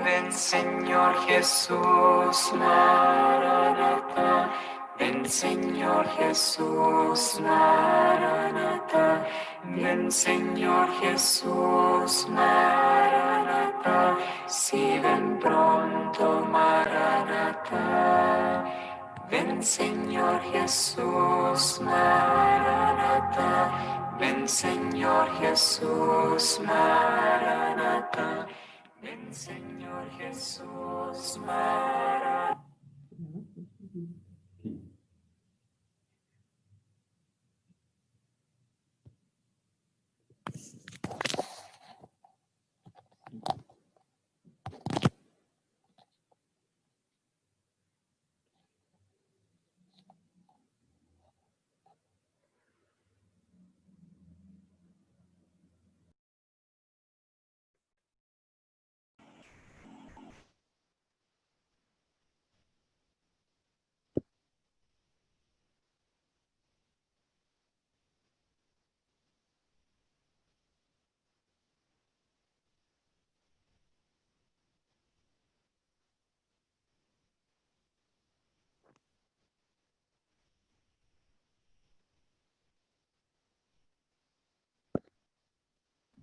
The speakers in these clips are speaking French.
Ven Señor Jesús, Maranatha. Ven Señor Jesús, Maranatha. Ven Señor Jesús, Maranatha. Si ven pronto, Maranatha. Ven Señor Jesús, Maranatha. Ven Señor Jesús, Maranatha. Ven Señor Jesús, Maranatha.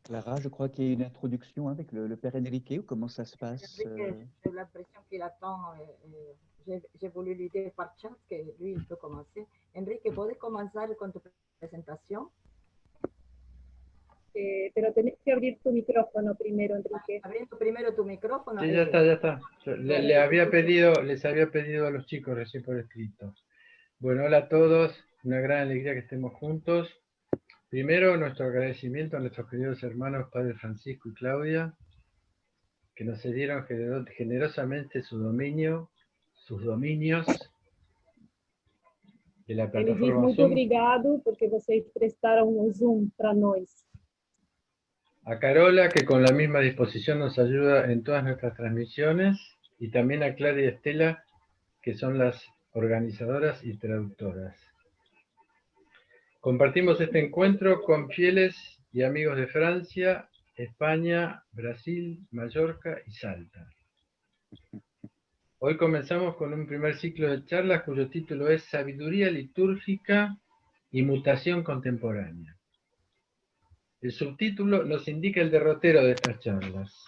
Clara, je crois qu'il y a une introduction avec le Père Enrique, ou comment ça se passe Enrique, j'ai l'impression qu'il attend. J'ai voulu lui dire par chat que lui, il peut commencer. Enrique, ¿puedes comenzar con tu presentación? Pero tenés que abrir tu micrófono primero, Enrique. Abriendo primero tu micrófono. Sí, ya está, ya está. Les había pedido a los chicos recién por escrito. Bueno, hola a todos, una gran alegría que estemos juntos. Primero, nuestro agradecimiento a nuestros queridos hermanos Padre Francisco y Claudia, que nos cedieron generosamente sus dominios de la Ele diz plataforma muito Zoom. obrigado porque vocês prestaram o Zoom para nós. A Carola, que con la misma disposición nos ayuda en todas nuestras transmisiones, y también a Clara y Estela, que son las organizadoras y traductoras. Compartimos este encuentro con fieles y amigos de Francia, España, Brasil, Mallorca y Salta. Hoy comenzamos con un primer ciclo de charlas cuyo título es Sabiduría litúrgica y mutación contemporánea. El subtítulo nos indica el derrotero de estas charlas: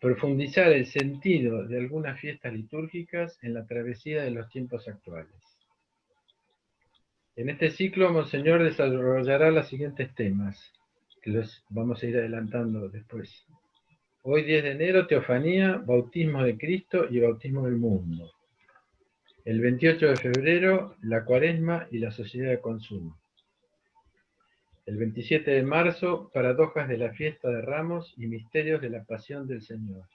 profundizar el sentido de algunas fiestas litúrgicas en la travesía de los tiempos actuales. En este ciclo, Monseñor desarrollará los siguientes temas, que los vamos a ir adelantando después. Hoy, 10 de enero, Teofanía, Bautismo de Cristo y Bautismo del Mundo. El 28 de febrero, la Cuaresma y la Sociedad de Consumo. El 27 de marzo, Paradojas de la Fiesta de Ramos y Misterios de la Pasión del Señor.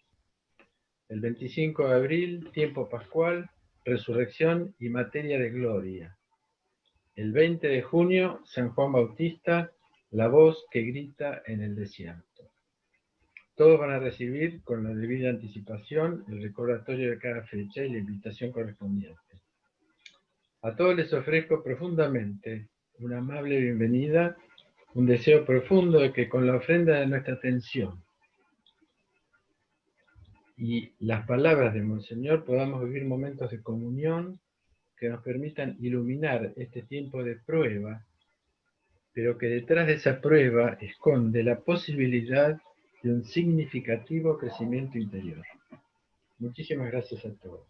El 25 de abril, Tiempo Pascual, Resurrección y Materia de Gloria. El 20 de junio, San Juan Bautista, la voz que grita en el desierto. Todos van a recibir con la debida anticipación el recordatorio de cada fecha y la invitación correspondiente. A todos les ofrezco profundamente una amable bienvenida, un deseo profundo de que con la ofrenda de nuestra atención y las palabras de Monseñor podamos vivir momentos de comunión que nos permitan iluminar este tiempo de prueba, pero que detrás de esa prueba esconde la posibilidad de un significativo crecimiento interior. Muchísimas gracias a todos.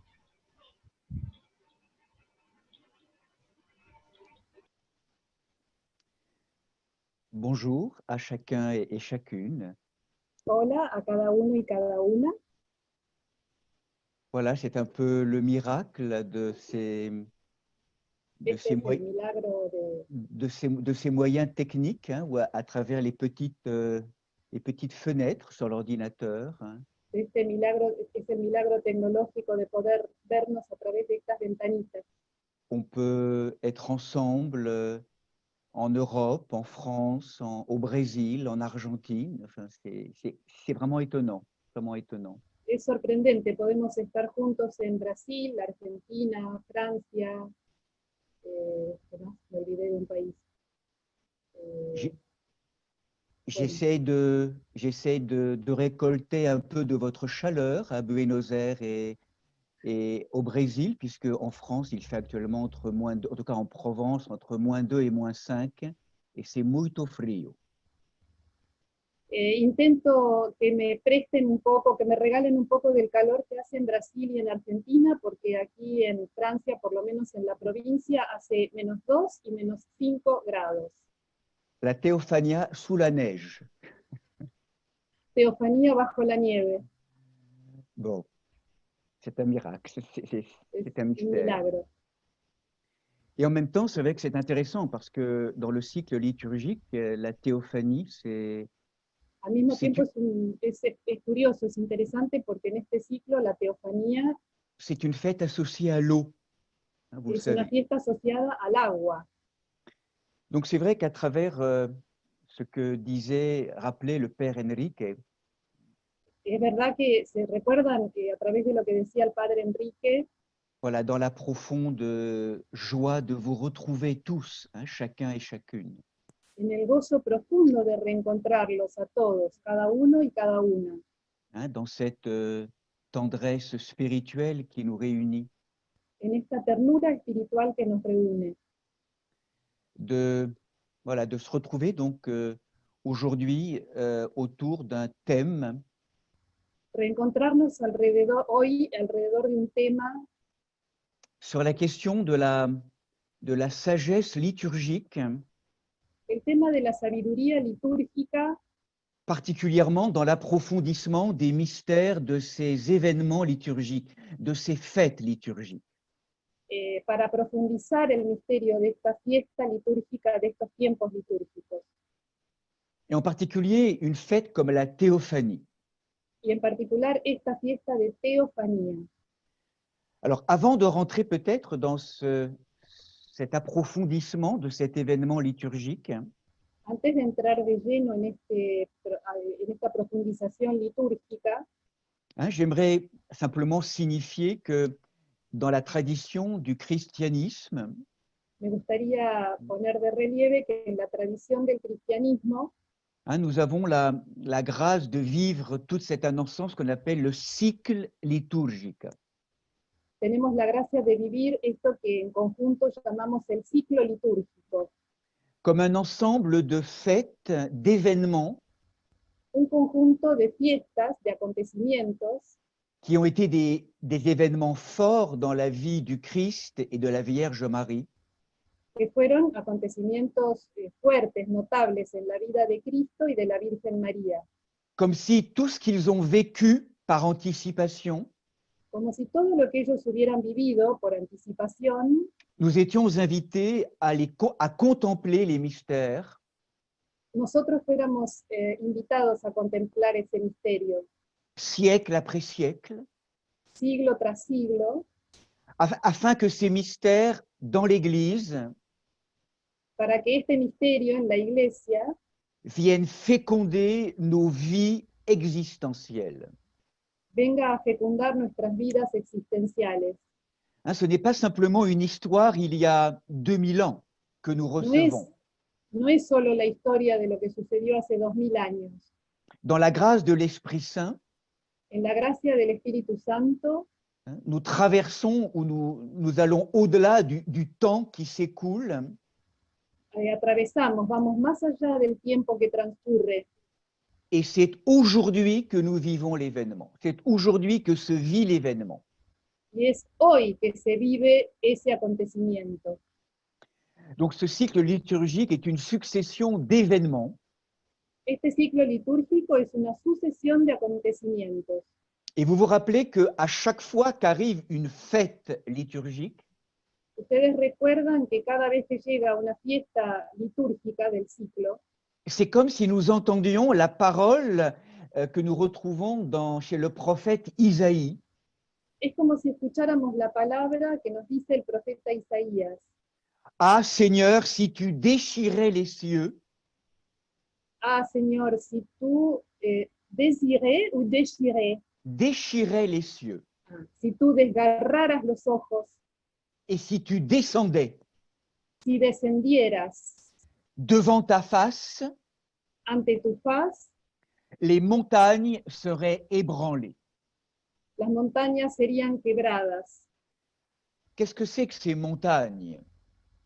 Bonjour à chacun et chacune. Hola a cada uno y cada una. Voilà, c'est un peu le miracle de ces Este es el milagro de ces moyens techniques, hein, ou à travers les petites fenêtres sur l'ordinateur. Hein. Este milagro es el milagro tecnológico de poder vernos a través de estas ventanitas. On peut être ensemble en Europe, en France, au Brésil, en Argentine. Enfin, c'est vraiment étonnant, vraiment étonnant. Es sorprendente, podemos estar juntos en Brasil, Argentina, Francia, ¿no? Me olvidé de un país. j'essaie de récolter un peu de votre chaleur à Buenos Aires et au Brésil, puisque en France, il fait actuellement en tout cas en Provence, entre -2 et -5, et c'est muito frío. Intento que me presten un poco, que me regalen un poco del calor que hace en Brasil y en Argentina, porque aquí en Francia, por lo menos en la provincia, hace -2 y -5 grados. La Théophania sous la neige. Teofanía bajo la nieve, Bon, c'est un miracle, c'est un un mystère. milagro. Et en même temps, c'est vrai que c'est intéressant parce que dans le cycle liturgique, la théophanie, Al mismo c'est tiempo es curioso, es interesante porque en este ciclo la teofanía une fête associée à l'eau, hein, vous le es una savez. fiesta asociada al agua. Donc c'est vrai qu'à travers ce que disait, rappelait le père Enrique, Es verdad que se recuerdan que a través de lo que decía el padre Enrique, voilà, dans la profonde joie de vous retrouver tous, hein, chacun et chacune, en el gozo profundo de reencontrarlos a todos, cada uno y cada una, hein, dans cette tendresse spirituelle qui nous réunit, en esta ternura espiritual que nos reúne, voilà, de se retrouver donc aujourd'hui autour d'un thème reencontrarnos hoy alrededor de un tema sur la question de la sagesse liturgique, el tema de la sabiduría litúrgica, particulièrement dans l'approfondissement des mystères de ces événements liturgiques, de ces fêtes liturgiques. para profundizar el misterio de esta fiesta litúrgica, de estos tiempos litúrgicos, Et en particulier une fête comme la Théophanie. y en particular esta fiesta de teofanía. Alors, avant de rentrer peut-être dans cet approfondissement de cet événement liturgique, Antes de entrar de lleno en esta profundización litúrgica, hein, j'aimerais simplement signifier que dans la tradition du christianisme, me gustaría poner de relieve que en la tradición del cristianismo hein, nous avons la grâce de vivre toute cette annonce qu'on appelle le cycle liturgique. tenemos la gracia de vivir esto que en conjunto llamamos el ciclo litúrgico, Comme un ensemble de fêtes, d'événements un conjunto de fiestas, de acontecimientos, qui ont été des événements forts dans la vie du Christ et de la Vierge Marie, que fueron acontecimientos fuertes, notables en la vida de Cristo y de la Virgen María, comme si tout ce qu'ils ont vécu par anticipation, como si todo lo que ellos hubieran vivido por anticipación, nous étions invités à contempler les mystères nosotros fuéramos invitados a contemplar ese misterio, siècle après siècle, siglo tras siglo, afin que ces mystères dans l'Église para que este misterio en la Iglesia viennent féconder nos vies existentielles. venga a fecundar nuestras vidas existenciales. Hein, ce n'est pas simplement une histoire il y a 2000 ans que nous recevons. No es solo la historia de lo que sucedió hace 2000 años. Dans la grâce de l'Esprit Saint, En la gracia del Espíritu Santo, hein, nous traversons ou nous allons au-delà du temps qui s'écoule atravesamos, vamos más allá del tiempo que transcurre. et c'est aujourd'hui que nous vivons l'événement. C'est aujourd'hui que se vit l'événement. Y es hoy que se vive ese acontecimiento. Donc ce cycle liturgique est une succession d'événements Este ciclo litúrgico es una sucesión de acontecimientos. et vous vous rappelez qu'à chaque fois qu'arrive une fête liturgique, Ustedes recuerdan que cada vez que llega una fiesta litúrgica del ciclo, c'est comme si nous entendions la parole que nous retrouvons chez le prophète Isaïe. es como si escucháramos la palabra que nos dice el profeta Isaías. Ah Seigneur, si tu déchirais les cieux, Ah, Señor, si tú déchirais, déchirais les cieux, si tú desgarraras los ojos, et si tu descendais si descendieras devant ta face, ante tu faz, les montagnes seraient ébranlées. las montañas serían quebradas. Qu'est-ce que c'est que ces montagnes?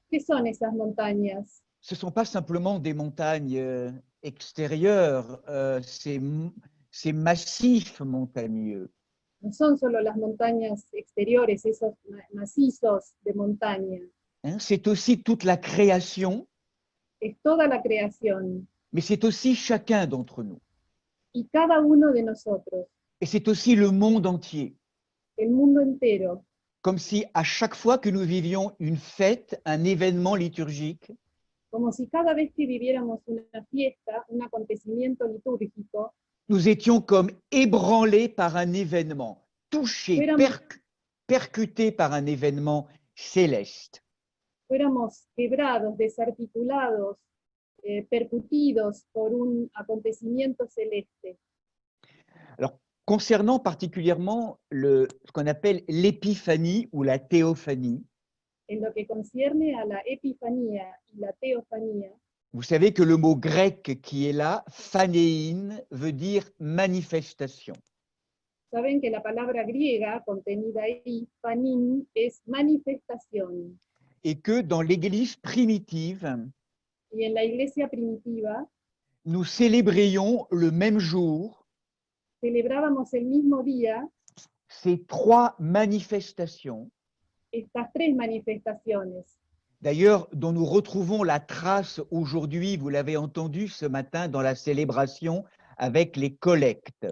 ¿Qué son esas montañas? Ce ne sont pas simplement des montagnes extérieures, ces massifs montagneux. No son solo las montañas exteriores, esos macizos de montaña. Hein, c'est aussi toute la création, Es toda la creación mais c'est aussi chacun d'entre nous. y cada uno de nosotros, Et c'est aussi le monde entier. el mundo entero. Comme si à chaque fois que nous vivions une fête, un événement liturgique, Como si cada vez que viviéramos una fiesta, un acontecimiento litúrgico, nous étions comme ébranlés par un événement, touchés, Fuéramos- percutés par un événement céleste. fuéramos quebrados, desarticulados, percutidos por un acontecimiento celeste. Alors, concernant particulièrement ce qu'on appelle l'épiphanie ou la théophanie, En lo que concierne a la epifanía y la teofanía, vous savez que le mot grec qui est là, phanéin, veut dire manifestation. saben que la palabra griega contenida ahí, panin, es manifestación. Et que dans l'Église primitive, Y en la iglesia primitiva nous célébrions le même jour celebrábamos el mismo día ces trois manifestations, estas tres manifestaciones, d'ailleurs dont nous retrouvons la trace aujourd'hui, vous l'avez entendu ce matin dans la célébration avec les collectes.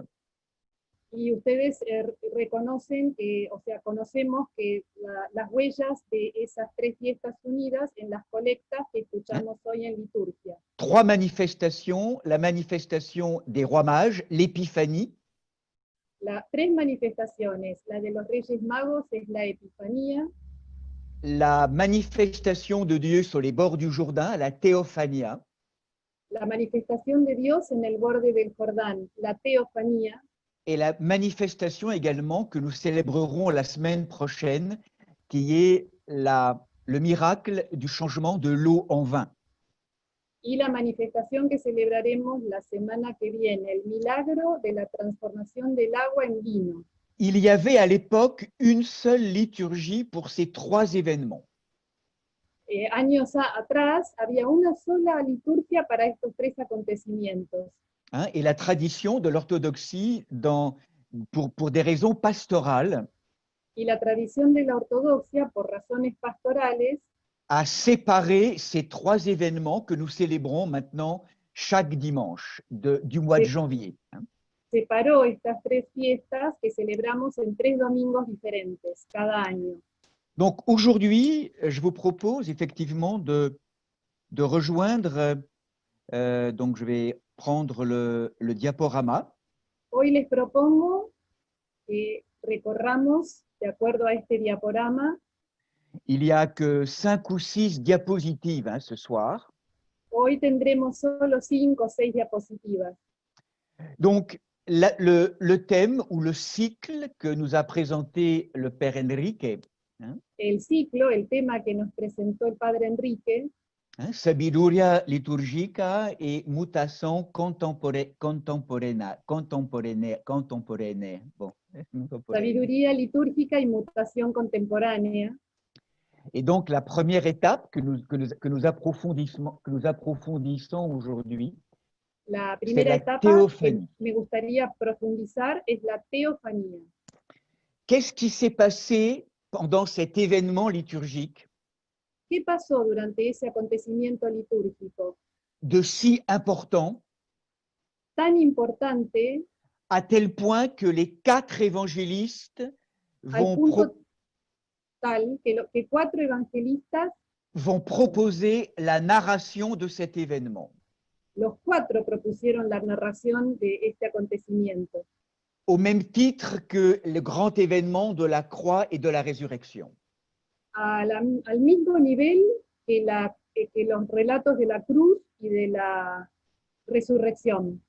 y ustedes reconocen que, o sea, conocemos que las huellas de esas tres fiestas unidas en las colectas que escuchamos hoy en liturgia. Trois manifestations, la manifestation des rois mages, l'épiphanie, Las tres manifestaciones, la de los Reyes Magos es la Epifanía, la manifestation de Dieu sur les bords du Jourdain, la théophania, la manifestación de Dios en el borde del Jordán, la Teofanía, et la manifestation également que nous célébrerons la semaine prochaine, qui est le miracle du changement de l'eau en vin. y la manifestación que celebraremos la semana que viene, el milagro de la transformación del agua en vino. Il y avait à l'époque une seule liturgie pour ces trois événements. Años atrás había una sola liturgia para estos tres acontecimientos. Hein, et la tradition de l'orthodoxie, pour des raisons pastorales, Y la tradición de la ortodoxia, por razones pastorales, a séparé ces trois événements que nous célébrons maintenant chaque dimanche du mois de janvier. Hein. separó estas tres fiestas que celebramos en tres domingos diferentes cada año. Donc aujourd'hui, je vous propose effectivement de rejoindre, donc je vais prendre le diaporama. Hoy les propongo que recorramos, de acuerdo a este diaporama, Il n'y a que 5 ou 6 diapositives hein, ce soir. hoy tendremos solo 5 o 6 diapositivas. Donc le thème ou le cycle que nous a présenté le Père Enrique, El ciclo, el tema que nos presentó el Padre Enrique, hein, Sabiduria liturgica et mutation contemporaine. Bon. sabiduría litúrgica y mutación contemporánea. Et donc la première étape que nous approfondissons aujourd'hui, La primera la etapa teofanía. que me gustaría profundizar es la teofanía. qu'est-ce qui s'est passé pendant cet événement liturgique ¿Qué pasó durante ese acontecimiento litúrgico de si important, tan importante à tel point que les 4 évangélistes al vont, punto tal que 4 evangelistas, vont proposer la narration de cet événement, los 4 propusieron la narración de este acontecimiento, au même titre que le grand événement de la croix et de la résurrection. al mismo nivel que los relatos de la cruz y de la resurrección.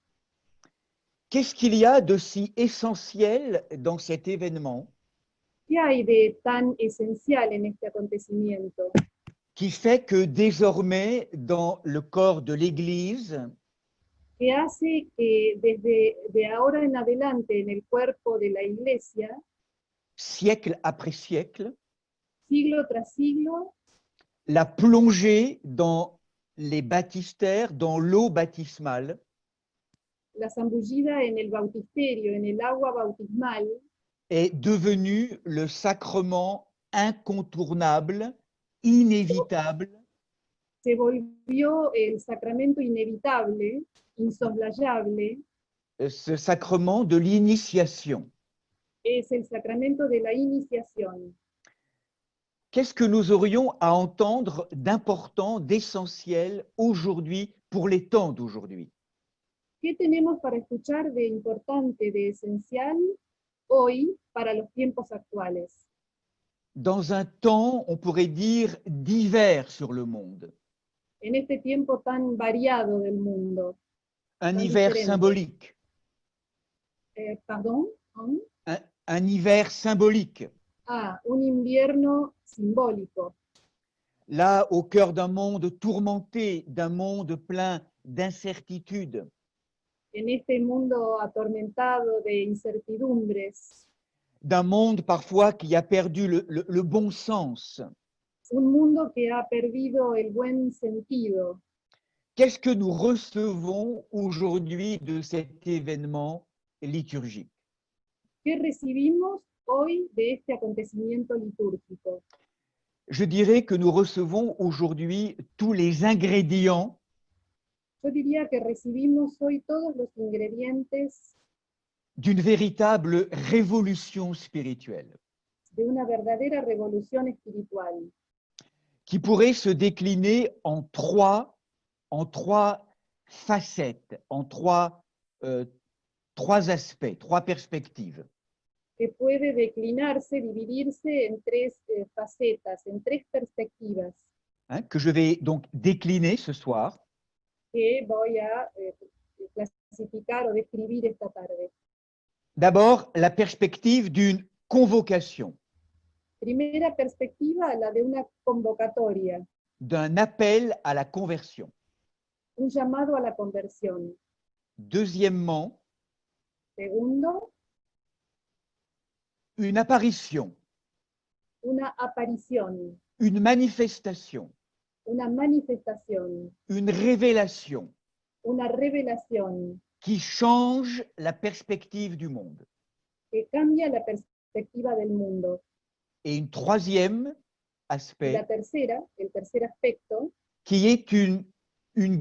Qu'est-ce qu'il y a de si essentiel dans cet événement ¿Qué hay de tan esencial en este acontecimiento? qui fait que désormais, dans le corps de l'Église, que hace que desde de ahora en adelante en el cuerpo de la Iglesia, siècle après siècle, siglo tras siglo, la plongée dans les baptistères, dans l'eau baptismale, la zambullida en el bautisterio, en el agua bautismal, est devenue le sacrement incontournable, inévitable se volvió el sacramento inevitable, insoslayable, ce sacrement de l'initiation. es el sacramento de la iniciación. Qu'est-ce que nous aurions à entendre d'important, d'essentiel aujourd'hui pour les temps d'aujourd'hui? ¿Qué tenemos para escuchar de importante, de esencial hoy para los tiempos actuales? Dans un temps, on pourrait dire, divers sur le monde, En este tiempo tan variado del mundo. un Tan hiver diferente. symbolique, Pardon, ¿Mm? un hiver symbolique, un invierno simbólico. là au cœur d'un monde tourmenté, d'un monde plein d'incertitudes, En este mundo atormentado de incertidumbres, d'un monde parfois qui a perdu le bon sens. un mundo que ha perdido el buen sentido. Qu'est-ce que nous recevons aujourd'hui de cet événement liturgique? ¿Qué recibimos hoy de este acontecimiento litúrgico? Je dirais que nous recevons aujourd'hui tous les ingrédients Yo diría que recibimos hoy todos los ingredientes d'une véritable révolution spirituelle de una verdadera revolución espiritual, qui pourrait se décliner en trois facettes, en trois aspects, trois perspectives. que puede declinarse, dividirse en tres facetas, en tres perspectivas, Hein, que je vais donc décliner ce soir. que voy a clasificar o describir esta tarde. D'abord, la perspective d'une convocation, Primera perspectiva, la de una convocatoria, d'un appel à la conversion. un llamado a la conversión. Deuxièmement, Segundo, une apparition, una aparición, une manifestation, una manifestación, une révélation una revelación qui change la perspective du monde. que cambia la perspectiva del mundo. Et une troisième Y aspect la tercera, el tercer aspecto, qui est une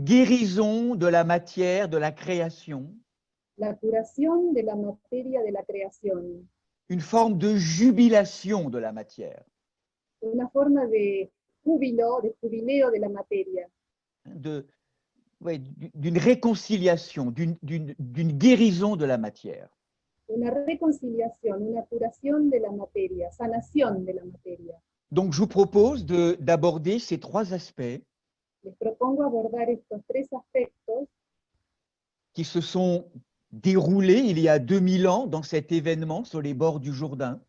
guérison de la matière, de la création, la curación de la materia de la creación, une forme de jubilation de la matière, una forma de júbilo, de jubileo de la materia, d'une réconciliation, d'une guérison de la matière. una reconciliación, una curación de la materia, sanación de la materia. Donc, je vous propose d'aborder ces trois aspects Les propongo abordar estos tres aspectos qui se sont déroulés il y a 2000 ans dans cet événement sur les bords du Jourdain,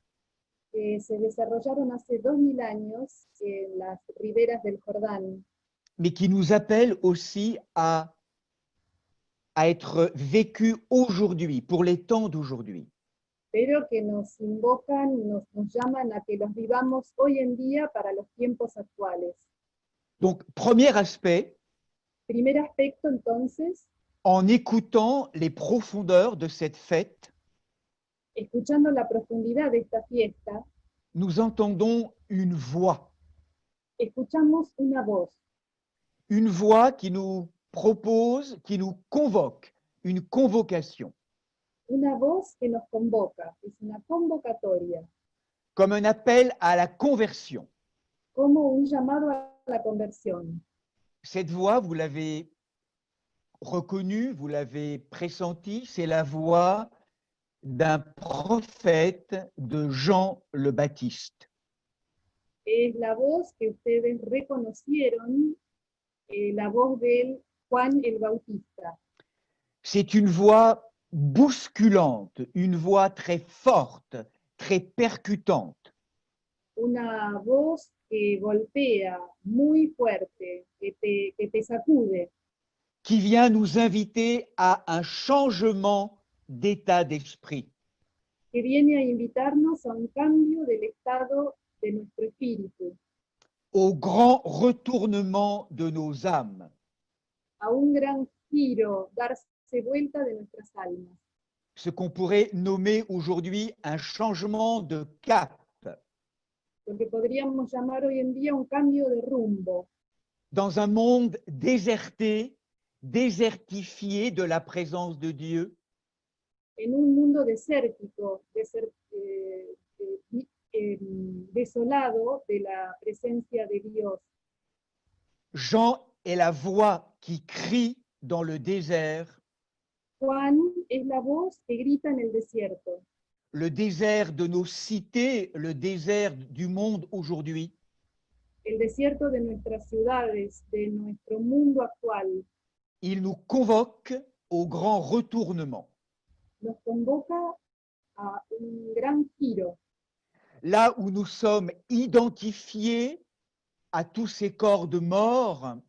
que se desarrollaron hace 2000 años en las riberas del Jordán, mais qui nous appellent aussi à être vécus aujourd'hui, pour les temps d'aujourd'hui. pero que nos invocan, nos llaman a que los vivamos hoy en día para los tiempos actuales. Donc, premier aspect, Primer aspecto, entonces, en écoutant les profondeurs de cette fête, escuchando la profundidad de esta fiesta, nous entendons une voix escuchamos una voz qui nous propose, qui nous convoque, une convocation, una voz que nos convoca, es una convocatoria, comme un appel à la conversion. como un llamado a la conversión. Cette voix, vous l'avez reconnue, vous l'avez pressentie, c'est la voix d'un prophète de Jean le Baptiste. Es la voz que ustedes reconocieron, la voz de Juan el Bautista. C'est une voix bousculante, une voix très forte, très percutante. Una voz que golpea muy fuerte, que te sacude. qui vient nous inviter à un changement d'état d'esprit. que viene a invitarnos a un cambio del estado de nuestro espíritu, Au grand retournement de nos âmes. a un gran giro, darse vuelta de nuestras almas, Ce qu'on pourrait nommer aujourd'hui un changement de cap lo que podríamos llamar hoy en día un cambio de rumbo, dans un monde déserté, désertifié de la présence de Dieu, en un mundo desértico, desolado de la presencia de Dios. Jean est la voix qui crie dans le désert, Juan es la voz que grita en el desierto, le désert de nos cités, le désert du monde aujourd'hui. el desierto de nuestras ciudades, de nuestro mundo actual. Il nous convoque au grand retournement. Nos convoca a un gran giro, Là où nous sommes identifiés à tous ces corps de mort,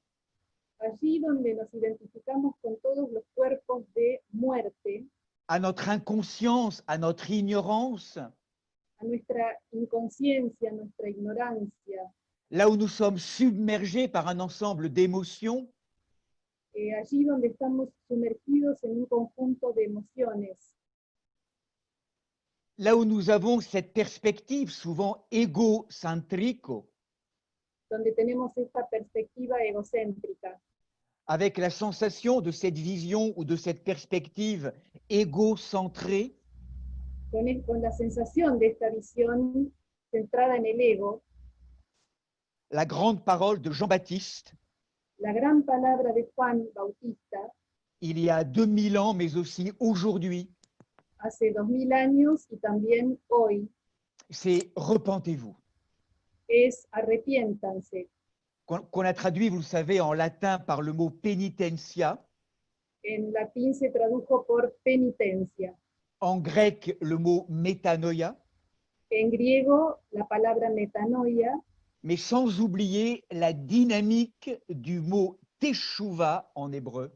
allí donde nos identificamos con todos los cuerpos de muerte, à notre inconscience, à notre ignorance, a nuestra inconsciencia, a nuestra ignorancia, là où nous sommes submergés par un ensemble d'émotions, allí donde estamos sumergidos en un conjunto de emociones, là où nous avons cette perspective souvent égocentrique, donde tenemos esta perspectiva egocéntrica, avec la sensation de cette vision ou de cette perspective égocentrée, con la sensación de esta visión centrada en el ego, la grande parole de Jean-Baptiste, la gran palabra de Juan Bautista, il y a 2000 ans, mais aussi aujourd'hui, hace 2000 años y también hoy, c'est « repentez-vous ». es arrepiéntanse. Qu'on a traduit, vous le savez, en latin par le mot penitentia, En latín se tradujo por penitencia. en grec le mot metanoia, En griego la palabra metanoia, mais sans oublier la dynamique du mot teshuva en hébreu,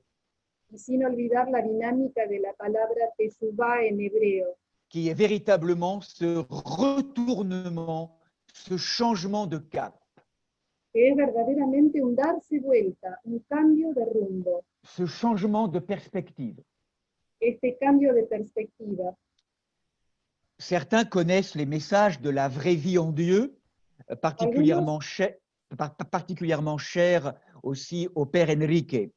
y sin olvidar la dinámica de la palabra teshuvah en hebreo, qui est véritablement ce retournement, ce changement de cap, que es verdaderamente un darse vuelta, un cambio de rumbo, ce changement de perspective. este cambio de perspectiva. Certains connaissent les messages de la vraie vie en Dieu, particulièrement chers aussi au Père Enrique.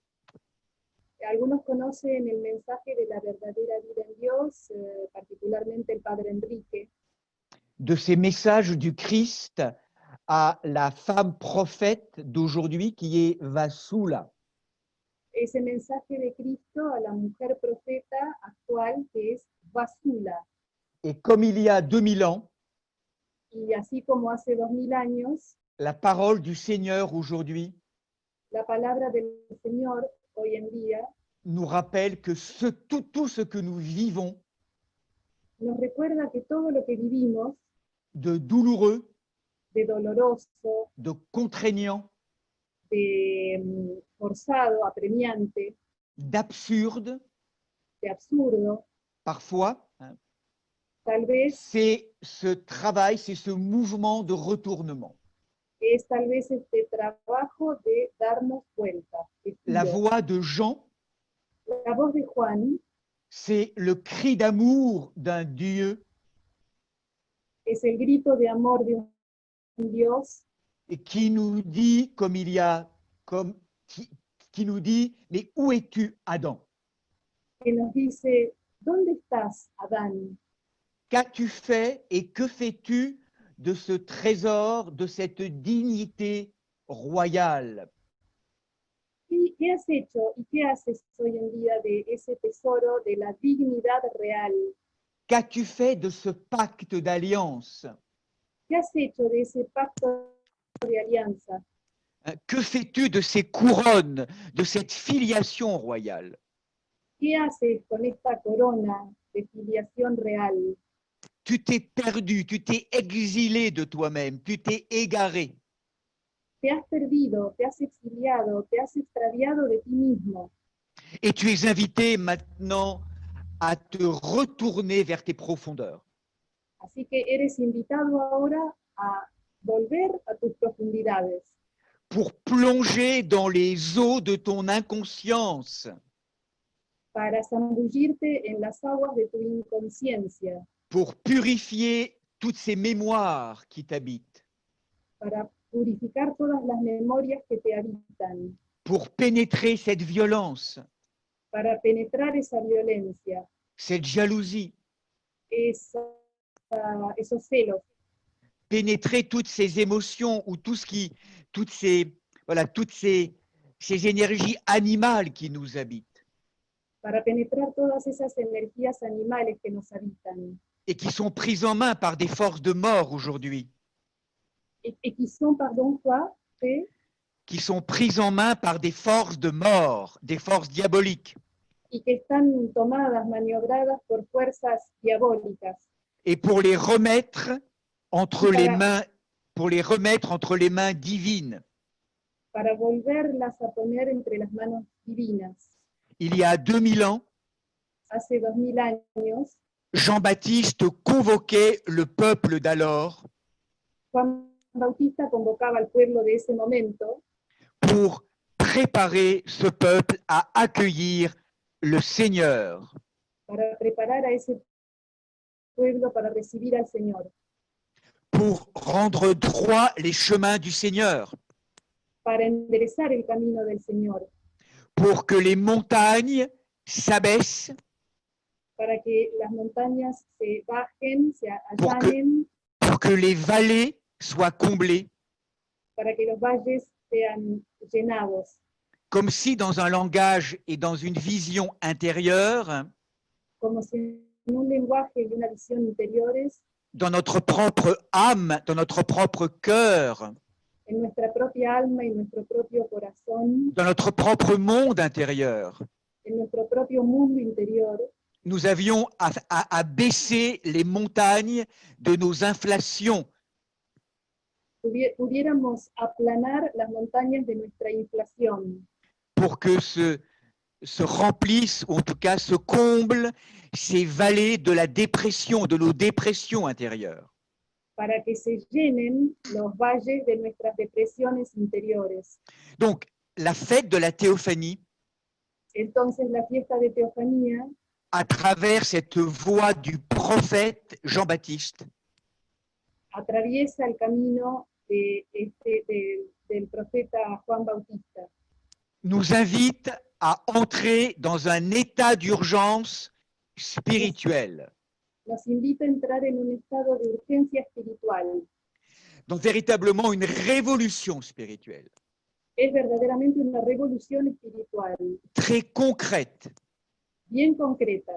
Algunos conocen el mensaje de la verdadera vida en Dios, particularmente el Padre Enrique, De ces messages du Christ à la femme prophète d'aujourd'hui qui est Vasula. ese mensaje de Cristo a la mujer profeta actual que es Vasula. Et comme il y a 2000 ans, Y así como hace 2000 años, la parole du Seigneur aujourd'hui la palabra del Señor hoy en día nous rappelle que tout ce que nous vivons nos recuerda que todo lo que vivimos, de douloureux, de doloroso, de contraignant, de forzado, apremiante, d'absurde, de absurdo, parfois, tal vez c'est ce travail, c'est ce mouvement de retournement. es tal vez este trabajo de darnos vuelta. de La giro. voix de Jean, La voz de Juan c'est le cri d'amour d'un Dieu es el grito de amor de un Dios et qui nous dit, qui nous dit, mais où es-tu, Adam? que nos dice, ¿dónde estás, Adán? Qu'as-tu fait et que fais-tu de ce trésor, de cette dignité royale? ¿Qué has hecho y qué haces hoy en día de ese tesoro de la dignidad real? Qu'as-tu fait de ce pacte d'alliance? ¿Qué has hecho de ese pacto de alianza? Que fais-tu de ces couronnes, de cette filiation royale? ¿Qué haces con esta corona de filiación real? Tu t'es perdu, tu t'es exilé de toi-même, tu t'es égaré. Te has perdido, te has exiliado, te has extraviado de ti mismo. Et tu es invité maintenant à te retourner vers tes profondeurs. Así que eres invitado ahora a volver a tus profundidades, Pour plonger dans les eaux de ton inconscience, para zambullirte en las aguas de tu inconsciencia, pour purifier toutes ces mémoires qui t'habitent, para purificar todas las memorias que te habitan, pour pénétrer cette violence, para penetrar esa violencia, cette jalousie, esos celos, pénétrer toutes ces émotions ou tout ce qui, toutes ces, voilà, toutes ces énergies animales qui nous habitent para penetrar todas esas energías animales que nos habitan et qui sont prises en main par des forces de mort aujourd'hui, et qui sont, pardon, quoi, qui sont prises en main par des forces de mort, des forces diaboliques, y que están tomadas, maniobradas por fuerzas diabólicas, et pour les remettre entre Y les para- mains, pour les remettre entre les mains divines. para volverlas a poner entre las manos divinas. Il y a 2000 ans, Hace 2000 años, Jean-Baptiste convoquait le peuple d'alors Juan Bautista convocaba al pueblo de ese momento pour préparer ce peuple à accueillir le Seigneur. para preparar a ese pueblo para recibir al Señor, Pour rendre droit les chemins du Seigneur, para enderezar el camino del Señor, pour que les montagnes s'abaissent, para que las montañas se bajen, se Pour que- allanen, pour que les vallées soient comblées, para que los valles sean llenados, comme si dans un langage et dans une vision intérieure, como si en un lenguaje y una visión interiores, dans notre propre âme, dans notre propre cœur, en nuestra propia alma y nuestro propio corazón, dans notre propre monde intérieur, en nuestro propio mundo interior, nous avions à baisser les montagnes de nos inflations, pudiéramos aplanar las montañas de nuestra inflación, pour que se remplissent, ou en tout cas se comblent ces vallées de la dépression, de nos dépressions intérieures. para que se llenen los valles de nuestras depresiones interiores. Donc, la fête de la théophanie, Entonces la fiesta de Teofanía, à travers cette voix du prophète Jean-Baptiste, atraviesa el camino del profeta Juan Bautista. nous invite à entrer dans un état d'urgence spirituelle. Nos invita a entrar en un estado de urgencia espiritual. Donc, véritablement une révolution spirituelle, Es verdaderamente una revolución espiritual, très concrète, bien concreta,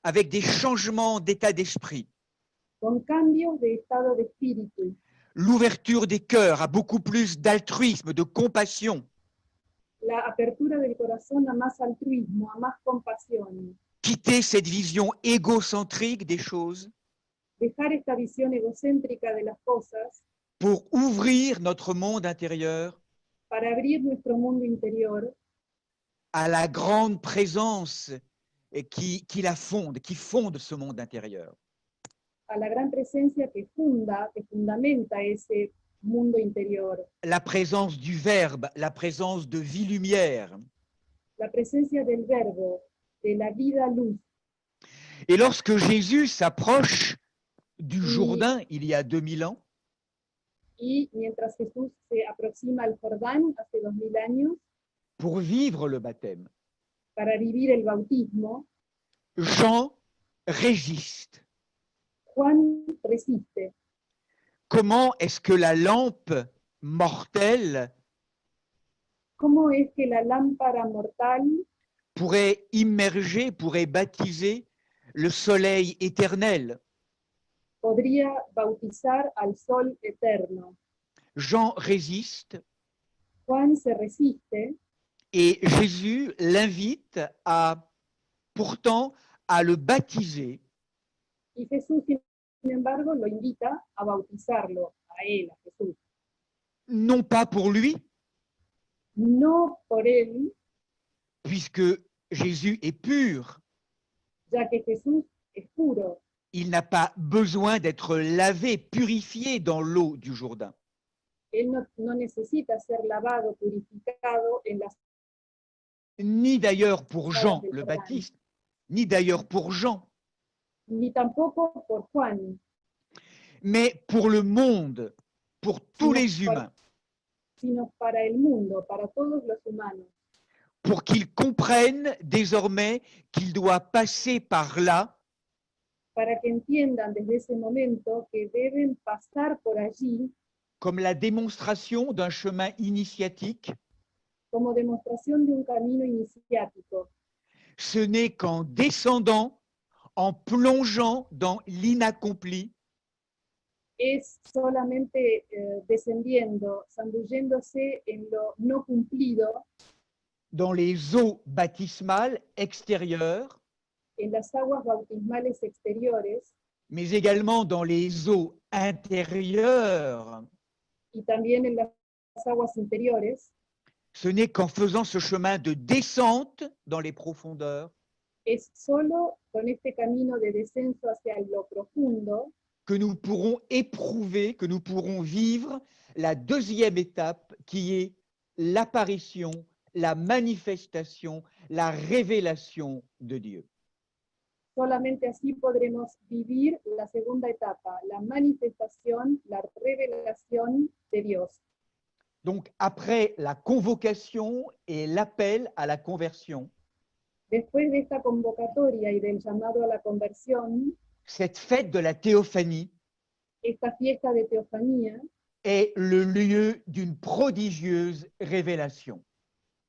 avec des changements d'état d'esprit, con cambios de estado de espíritu, l'ouverture des cœurs à beaucoup plus d'altruisme, de compassion, la apertura del corazón a más altruismo, a más compasión, quitter cette vision égocentrique des choses dejar esta visión egocéntrica de las cosas pour ouvrir notre monde intérieur para abrir nuestro mundo interior à la grande présence qui la fonde, qui fonde ce monde intérieur. a la gran presencia que fundamenta ese mundo interior, La présence du Verbe, la présence de vie lumière. la presencia del verbo, de la vida luz. Et lorsque Jésus s'approche du Oui. Jourdain, il y a 2000 ans, Y mientras Jesús se aproxima al Jordán hace 2000 años pour vivre le baptême, para vivir el bautismo, Jean résiste. Juan resiste. Comment est-ce que la lampe mortelle ¿Cómo es que la lámpara mortal pourrait immerger, pourrait baptiser le soleil éternel? podría bautizar al sol eterno? Jean résiste Juan se resiste et Jésus l'invite pourtant à le baptiser y Jesús, sin embargo, lo invita a bautizarlo, a él, a Jesús. non pas pour lui, No por él, puisque Jésus est pur. ya que Jesús es puro. Il n'a pas besoin d'être lavé, purifié dans l'eau du Jourdain. Él no necesita ser lavado, purificado en las Ni d'ailleurs pour Jean aguas del le Jordán, Baptiste, ni d'ailleurs pour Jean, ni tampoco por Juan, mais pour le monde, pour tous les humains, sino para el mundo, para todos los humanos, pour qu'ils comprennent désormais qu'il doit passer par là para que entiendan desde ese momento que deben pasar por allí comme la démonstration d'un chemin initiatique. como demostración de un camino iniciático. Ce n'est qu'en descendant, en plongeant dans l'inaccompli, Es solamente descendiendo, zambulléndose en lo no cumplido, dans les eaux baptismales extérieures, en las aguas bautismales exteriores mais également dans les eaux intérieures. y también en las aguas interiores. Ce n'est qu'en faisant ce chemin de descente dans les profondeurs Es solo con este camino de descenso hacia lo profundo que nous pourrons éprouver, que nous pourrons vivre la deuxième étape qui est l'apparition, la manifestation, la révélation de Dieu. solamente así podremos vivir la segunda etapa, la manifestación, la revelación de Dios. Donc, après la convocation et l'appel à la conversion, Después de esta convocatoria y del llamado a la conversión, cette fête de la théophanie esta fiesta de teofanía est le lieu d'une prodigieuse révélation.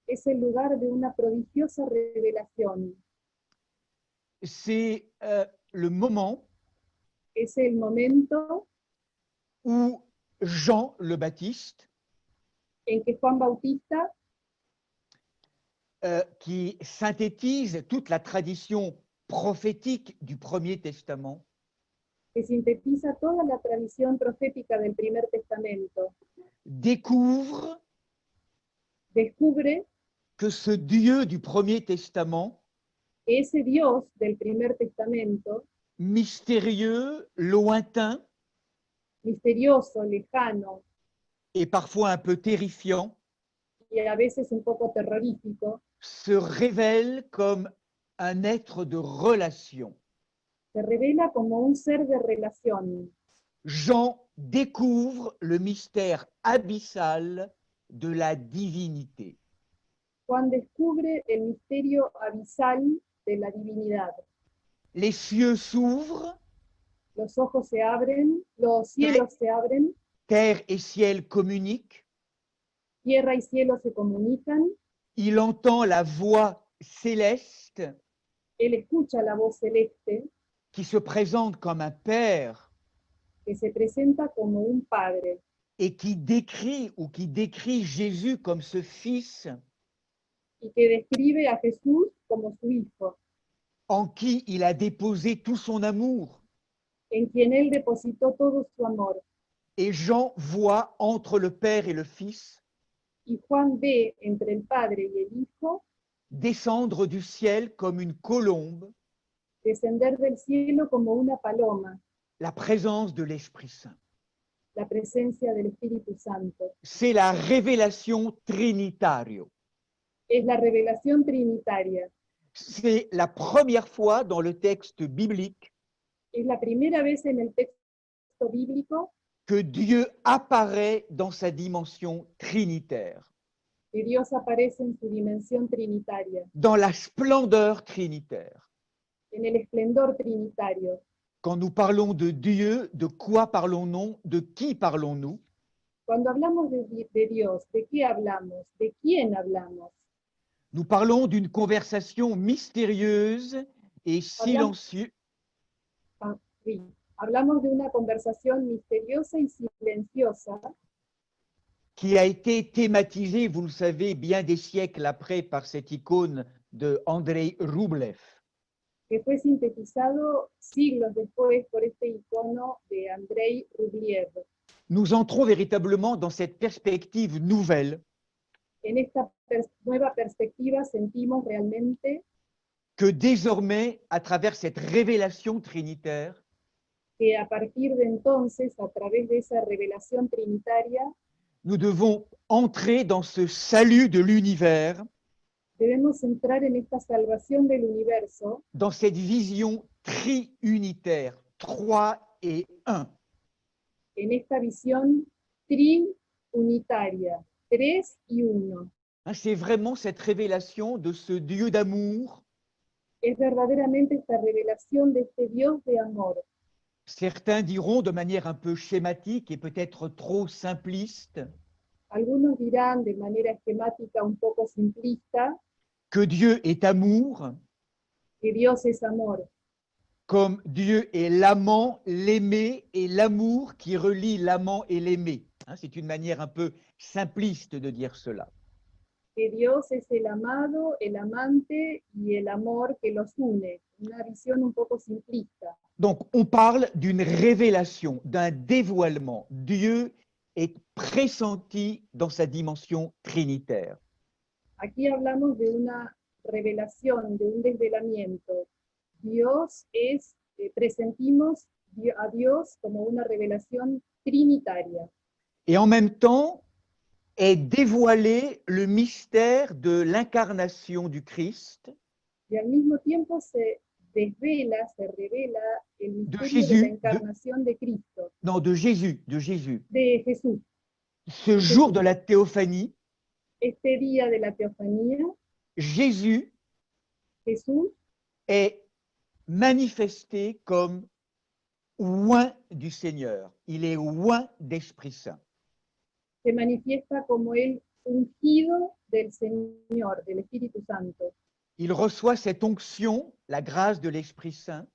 es el lugar de una prodigiosa revelación. C'est le moment Es el momento où Jean le Baptiste, en que Juan Bautista, qui synthétise toute la tradition prophétique du Premier Testament, que sintetiza toda la tradición profética del Primer Testamento, découvre descubre que ce Dieu du Premier Testament, que ese Dios del Primer Testamento, mystérieux, lointain misterioso, lejano et parfois un peu terrifiant, y a veces un poco terrorífico, se révèle comme un être de relation. se revela como un ser de relación. Jean découvre le mystère abyssal de la divinité. Juan descubre el misterio abisal de la divinidad. Les cieux s'ouvrent, Los ojos se abren, los cielos se abren, terre et ciel communiquent, tierra y cielo se comunican, il entend la voix céleste él escucha la voz celeste qui se présente comme un père que se presenta como un padre et qui décrit Jésus comme ce fils y que describe a Jesús como su hijo, en qui il a déposé tout son amour. en quien él depositó todo su amor. Et Jean voit entre le Père et le Fils Y Juan ve entre el Padre y el Hijo descendre du ciel comme une colombe descender del cielo como una paloma, la présence de l'Esprit Saint. la presencia del Espíritu Santo. C'est la révélation trinitario. Es la revelación trinitaria. C'est la première fois dans le texte biblique Es la primera vez en el texto bíblico que Dieu apparaît dans sa dimension trinitaire, que Dios aparece en su dimensión trinitaria, dans la splendeur trinitaire. en el esplendor trinitario. Quand nous parlons de Dieu, de quoi parlons-nous? De qui parlons-nous? Cuando hablamos de Dios, ¿de qué hablamos? ¿De quién hablamos? Nous parlons d'une conversation mystérieuse et silencieuse. Sí, hablamos de una conversación misteriosa y silenciosa qui a été thématisée, vous le savez, bien des siècles après par cette icône de Andrei Rublev. que fue sintetizado siglos después por este icono de Andrei Rublev. Nous entrons véritablement dans cette perspective nouvelle En esta nueva perspectiva sentimos realmente que désormais, à travers cette révélation trinitaire, que a partir de entonces, a través de esa revelación trinitaria, nous devons entrer dans ce salut de l'univers, debemos entrar en esta salvación del universo, dans cette vision triunitaire, 3 et 1. en esta visión triunitaria, 3 y 1. Hein, c'est vraiment cette révélation de ce Dieu d'amour. Es verdaderamente esta revelación de este Dios de amor. Certains diront de manière un peu schématique et peut-être trop simpliste Algunos dirán de manera esquemática un poco simplista que Dieu est amour, que Dios es amor, comme Dieu est l'amant, l'aimé et l'amour qui relie l'amant et l'aimé. Hein, c'est une manière un peu simpliste de dire cela. que Dios es el amado, el amante y el amor que los une. Una visión un poco simplista. Donc, on parle d'une révélation, d'un dévoilement. Dieu est pressenti dans sa dimension trinitaire. Aquí hablamos de una revelación, de un desvelamiento. Dios es, presentimos a Dios como una revelación trinitaria. Et en même temps, est dévoilé le mystère de l'incarnation du Christ, Y al mismo tiempo se desvela, se revela el misterio de Jésus, la encarnación de Cristo, non, de Jésus, de Jesús. Ce jour de la théophanie, Este día de la teofanía, Jésus Jesús est manifesté comme oint du Seigneur. Il est oint d'Esprit Saint. se manifiesta como el ungido del Señor, del Espíritu Santo. Il reçoit cette onction, la grâce de l'Esprit Saint,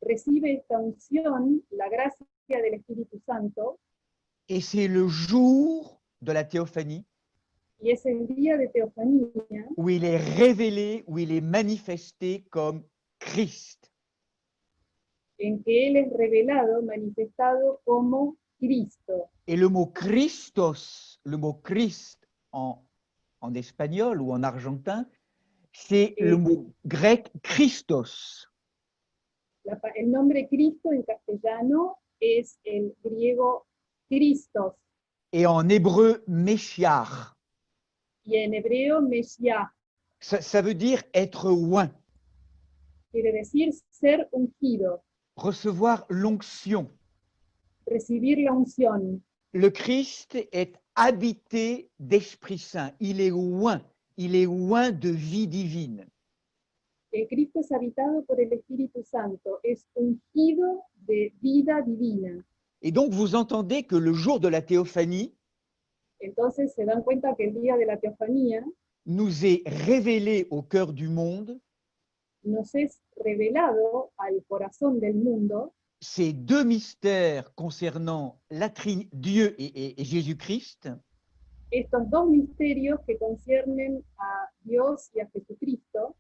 Recibe esta unción, la gracia del Espíritu Santo, et c'est le jour de la théophanie y es el día de teofanía où il est révélé, où il est manifesté comme Christ. en que Él es revelado, manifestado como Cristo. Et le mot Christos, le mot Christ en espagnol ou en argentin, c'est le mot grec Christos. El nombre Cristo en castellano es el griego Christos, Et en hébreu, Meshiach. y en hebreo Meshiach, Ça veut dire être oint, quiere decir ser ungido, recevoir l'onction. recibir la unción. Le Christ est habité d'Esprit Saint. Il est oint de vie divine. El Cristo es habitado por el Espíritu Santo, es ungido de vida divina. Et donc, vous entendez que le jour de la théophanie Entonces se dan cuenta que el día de la teofanía nous est révélé au cœur du monde nos es revelado al corazón del mundo ces deux mystères concernant Dieu et Jésus-Christ, estos dos misterios que conciernen a Dios y a Jesucristo,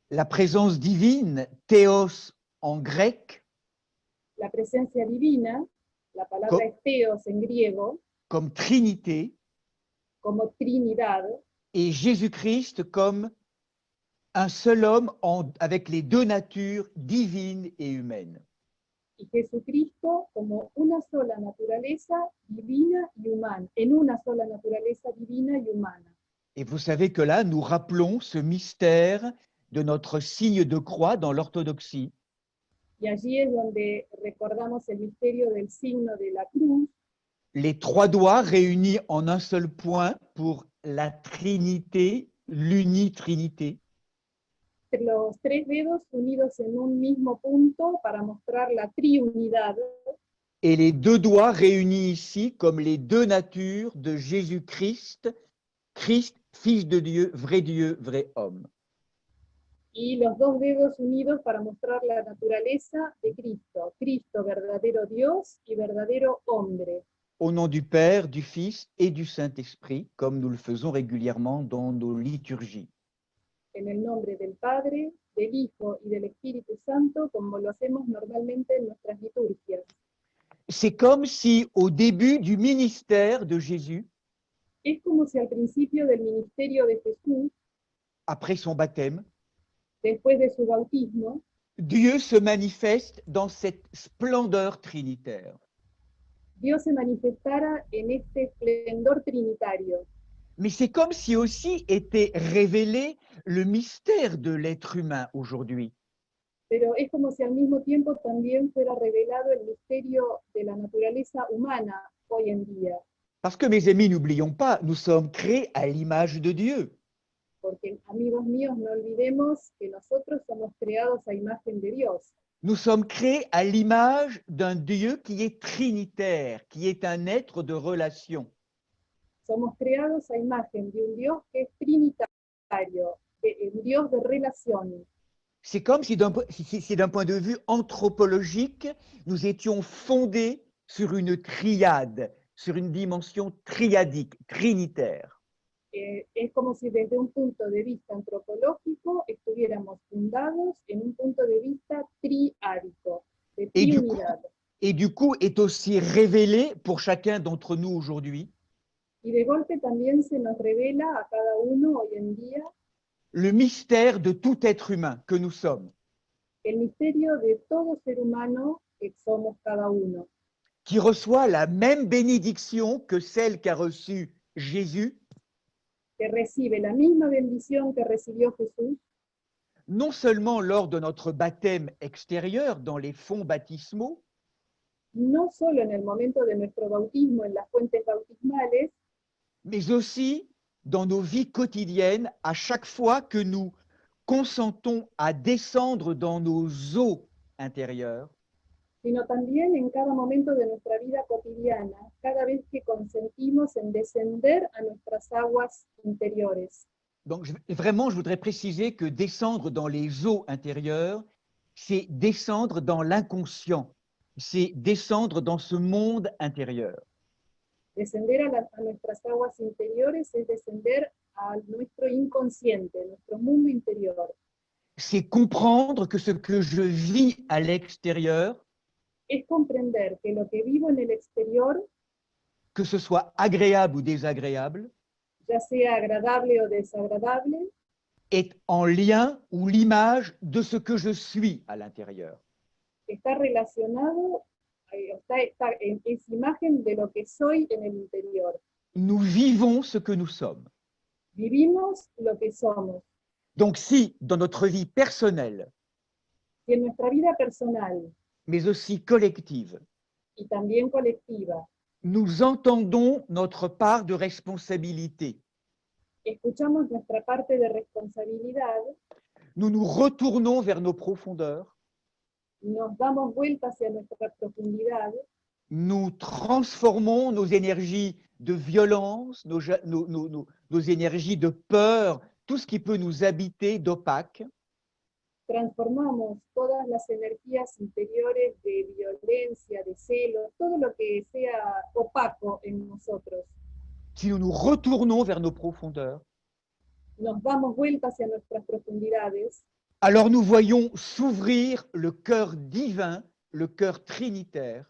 la présence divine, théos en grec, la presencia divina, la palabra es theos en griego, comme Trinité, como Trinidad, et Jésus-Christ comme un seul homme avec les deux natures divines et humaines. y Jesucristo como una sola naturaleza divina y humana, en una sola naturaleza divina y humana. Et vous savez que là, nous rappelons ce mystère de notre signe de croix dans l'orthodoxie. Y allí es donde recordamos el misterio del signo de la cruz, Les trois doigts réunis en un seul point pour la Trinité, l'unitrinité. los tres dedos unidos en un mismo punto para mostrar la triunidad, Et les deux doigts réunis ici comme les deux natures de Jésus-Christ, Christ, Fils de Dieu, vrai homme. y los dos dedos unidos para mostrar la naturaleza de Cristo, Cristo verdadero Dios y verdadero hombre. Au nom du Père, du Fils et du Saint-Esprit, comme nous le faisons régulièrement dans nos liturgies. En el nombre del Padre, del Hijo y del Espíritu Santo, como lo hacemos normalmente en nuestras liturgias. C'est comme si au début du ministère de Jésus, Es como si al principio del ministerio de Jesús, après son baptême, Después de su bautismo, Dieu se manifeste dans cette splendeur trinitaire. Dios se manifestara en este esplendor trinitario. Mais c'est comme si aussi était révélé le mystère de l'être humain aujourd'hui. Pero es como si al mismo tiempo también fuera revelado el misterio de la naturaleza humana hoy en día. Parce que, mes amis, n'oublions pas, nous sommes créés à l'image de Dieu. Porque, amigos míos, no olvidemos que nosotros somos creados a imagen de Dios. Nous sommes créés à l'image d'un Dieu qui est trinitaire, qui est un être de relation. Somos creados a imagen de un Dios que es trinitario, un Dios de relación. C'est comme si d'un point de vue anthropologique, nous étions fondés sur une triade, sur une dimension triadique, trinitaire. Es como si desde un punto de vista antropológico estuviéramos fundados en un punto de vista triádico, de triunidad. Et du coup est aussi révélé pour chacun d'entre nous aujourd'hui Y de golpe también se nos revela a cada uno hoy en día le mystère de tout être humain que nous sommes, el misterio de todo ser humano que somos cada uno, qui reçoit la même bénédiction que celle qu'a reçue Jésus, que recibe la misma bendición que recibió Jesús, non seulement lors de notre baptême extérieur dans les fonts baptismaux, no solo en el momento de nuestro bautismo en las fuentes bautismales, mais aussi dans nos vies quotidiennes, à chaque fois que nous consentons à descendre dans nos eaux intérieures, sino también en cada momento de nuestra vida cotidiana, cada vez que consentimos en descender a nuestras aguas interiores. Donc, vraiment, je voudrais préciser que descendre dans les eaux intérieures, c'est descendre dans l'inconscient, c'est descendre dans ce monde intérieur. Descender a nuestras aguas interiores es descender a nuestro inconsciente, nuestro mundo interior. C'est comprendre que ce que je vis à l'extérieur, Es comprender que lo que vivo en el exterior, que ce soit agréable ou désagréable, ya sea agradable o desagradable, est en lien ou l'image de ce que je suis à l'intérieur. está relacionado, es imagen de lo que soy en el interior. Nous vivons ce que nous sommes. Vivimos lo que somos. Donc si, dans notre vie personnelle, Y en nuestra vida personal mais aussi collective, y también colectiva, nous entendons notre part de responsabilité, escuchamos nuestra parte de responsabilidad, nous nous retournons vers nos profondeurs, nos damos vuelta hacia nuestra profundidad, nous transformons nos énergies de violence, nos énergies de peur, tout ce qui peut nous habiter d'opaque, transformamos todas las energías interiores de violencia, de celo, todo lo que sea opaco en nosotros. si nous nous retournons vers nos profondeurs, Nos damos vuelta hacia nuestras profundidades, alors nous voyons s'ouvrir le cœur divin, le cœur trinitaire,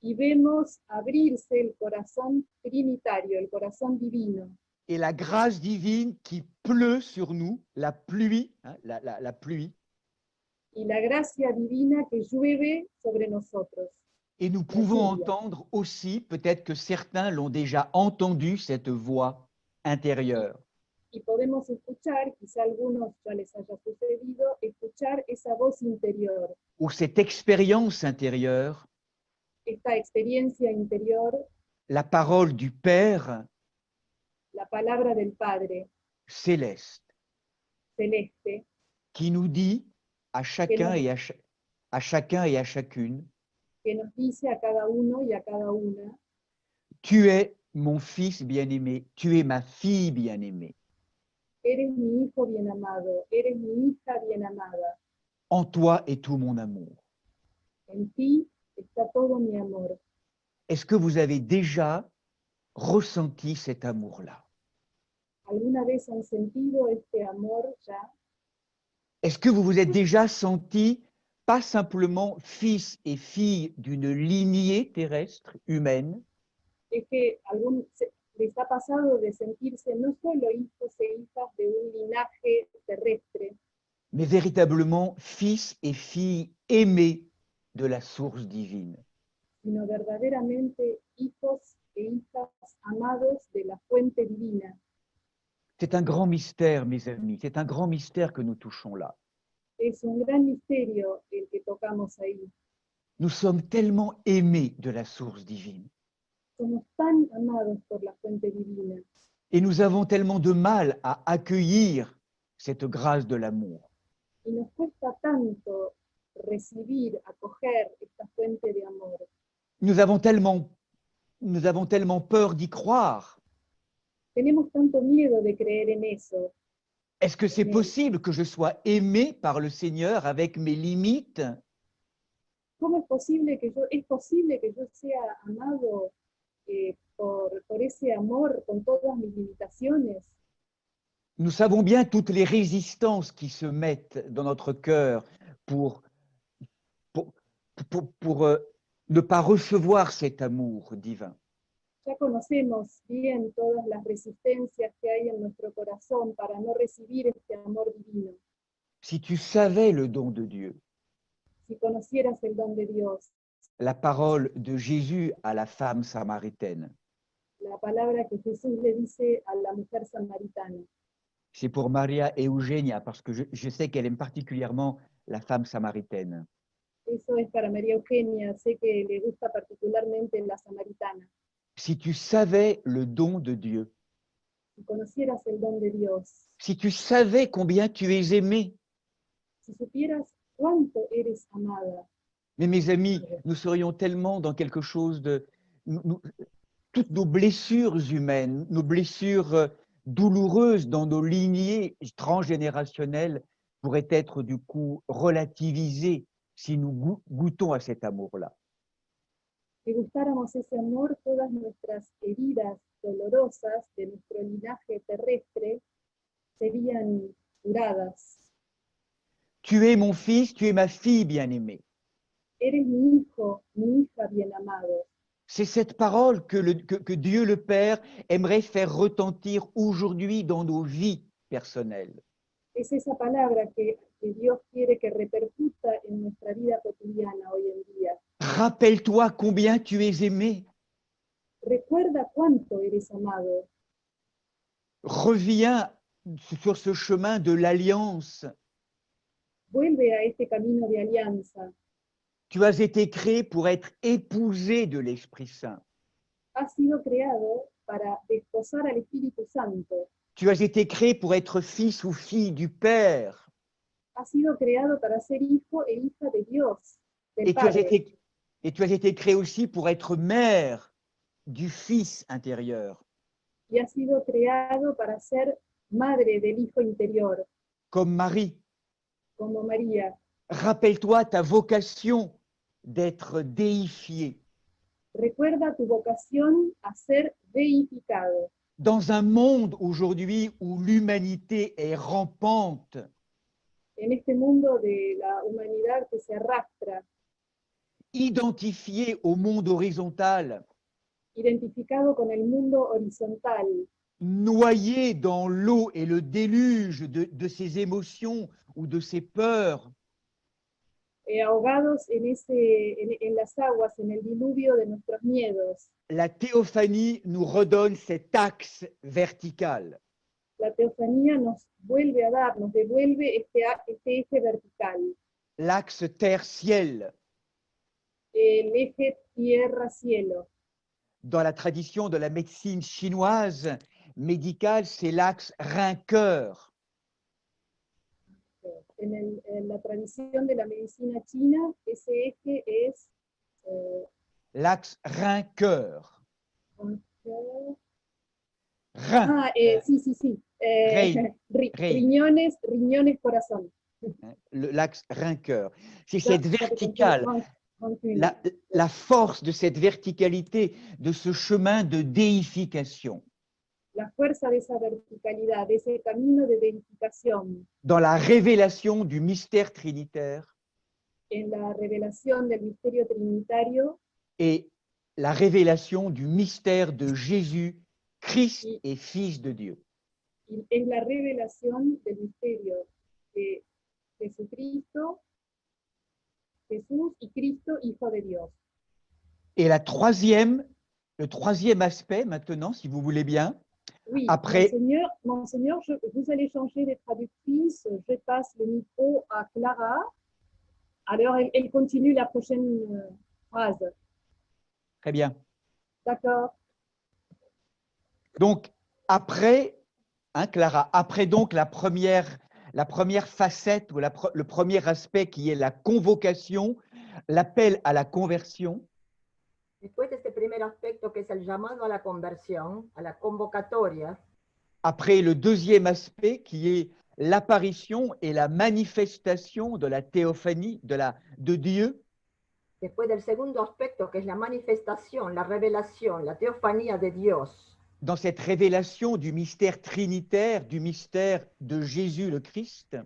y vemos abrirse el corazón trinitario, el corazón divino, et la grâce divine qui pleut sur nous, la pluie, hein, la pluie, y la gracia divina que llueve sobre nosotros. et nous pouvons lluvia. entendre aussi, peut-être que certains l'ont déjà entendu, cette voix intérieure. Y podemos escuchar, quizá a algunos ya les haya sucedido, escuchar esa voz interior, Ou cette expérience intérieure, esta experiencia interior, la parole du Père la palabra del Padre céleste, celeste, qui nous dit à chacun et à chacun et à chacune, que nos dice a cada uno y a cada una, tu es mon fils bien-aimé, tu es ma fille bien-aimée. eres mi hijo bien amado, eres mi hija bien amada, En toi est tout mon amour. en ti está todo mi amor. Est-ce que vous avez déjà ressenti cet amour-là? ¿Alguna vez han sentido este amor ya? Est-ce que vous vous êtes déjà senti pas simplement fils et fille d'une lignée terrestre humaine, Es que les ha pasado de sentirse no solo hijos e hijas de un linaje terrestre, mais véritablement fils et filles aimés de la source divine. sino verdaderamente hijos e hijas amados de la fuente divina. C'est un grand mystère, mes amis, c'est un grand mystère que nous touchons là. Es un gran misterio el que tocamos ahí. Nous sommes tellement aimés de la source divine Somos tan amados por la fuente divina et nous avons tellement de mal à accueillir cette grâce de l'amour. y nos cuesta tanto recibir, acoger esta fuente de amor. Nous avons tellement peur d'y croire. Tenemos tanto miedo de creer en eso. Est-ce que c'est Mais- possible que je sois aimé par le Seigneur avec mes limites? ¿Cómo es posible que yo sea amado por ese amor con todas mis limitaciones? Nous savons bien toutes les résistances qui se mettent dans notre cœur pour ne pas recevoir cet amour divin. Ya conocemos bien todas las resistencias que hay en nuestro corazón para no recibir este amor divino. Si tu savais le don de Dieu, Si conocieras el don de Dios, la parole de Jésus à la femme samaritaine, la palabra que Jesús le dice a la mujer samaritana. c'est pour Maria Eugenia, parce que je sais qu'elle aime particulièrement la femme samaritaine. Eso es para María Eugenia, sé que le gusta particularmente la samaritana. Si tu savais le don de Dieu, Si conocieras el don de Dios, si tu savais combien tu es aimé, si supieras cuánto eres amada, mais mes amis, nous serions tellement dans quelque chose de... toutes nos blessures humaines, nos blessures douloureuses dans nos lignées transgénérationnelles pourraient être du coup relativisées si nous goûtons à cet amour-là. si gustáramos ese amor, todas nuestras heridas dolorosas de nuestro linaje terrestre serían curadas. Tu es mon fils, tu es ma fille bien-aimée. Eres mi hijo, mi hija bien amado. C'est cette parole que Dieu le Père aimerait faire retentir aujourd'hui dans nos vies personnelles. Es esa palabra que Dios quiere que repercuta en nuestra vida cotidiana hoy en día. Rappelle-toi combien tu es aimé. Recuerda cuánto eres amado. Reviens sur ce chemin de l'alliance. Vuelve a este camino de alianza. Tu as été créé pour être épousé de l'Esprit Saint. Has sido creado para desposar al Espíritu Santo. Tu as été créé pour être fils ou fille du Père. Has sido creado para ser hijo e hija de Dios, del Et tu as Padre. été créé aussi pour être mère du Fils intérieur. Y has sido creado para ser madre del Hijo interior, Comme Marie. como María. Rappelle-toi ta vocation d'être déifié. Recuerda tu vocación a ser deificado. Dans un monde aujourd'hui où l'humanité est rampante, En este mundo de la humanidad que se arrastra, identifié au monde horizontal, identificado con el mundo horizontal, noyé dans l'eau et le déluge de ses émotions ou de ses peurs, ahogados en las aguas, en el diluvio de nuestros miedos. la théophanie nous redonne cet axe vertical. La teofanía nos vuelve a dar, nos devuelve este eje vertical, L'axe terre-ciel. el eje tierra-cielo. Dans la tradition de la médecine chinoise médicale, c'est l'axe rein-cœur. En la tradición de la medicina china, ese eje es L'axe rein-cœur. Rein. sí. Rein. Riñones, corazón. L'axe rein-cœur. C'est cette verticale, Continuo. la force de cette verticalité, de ce chemin de déification, La fuerza de esa verticalidad, de ese camino de deificación, dans la révélation du mystère trinitaire en la revelación del misterio trinitario et la révélation du mystère de Jésus, Christ et Fils de Dieu. y es la revelación del misterio de Jesucristo, Jesús y Cristo, Hijo de Dios. Et le troisième aspect maintenant, si vous voulez bien, Oui, après, Monseigneur, vous allez changer de traductrice. Je passe le micro à Clara. Alors, elle continue la prochaine phrase. très bien. D'accord. Donc, après, hein, Clara, après donc la première facette ou le premier aspect qui est la convocation, l'appel à la conversion, Después de este primer aspecto que es el llamado a la conversión, a la convocatoria, après le deuxième aspect qui est l'apparition et la manifestation de la théophanie de Dieu, después del segundo aspecto que es la manifestación, la revelación, la teofanía de Dios, dans cette révélation du mystère trinitaire, du mystère de Jésus le Christ,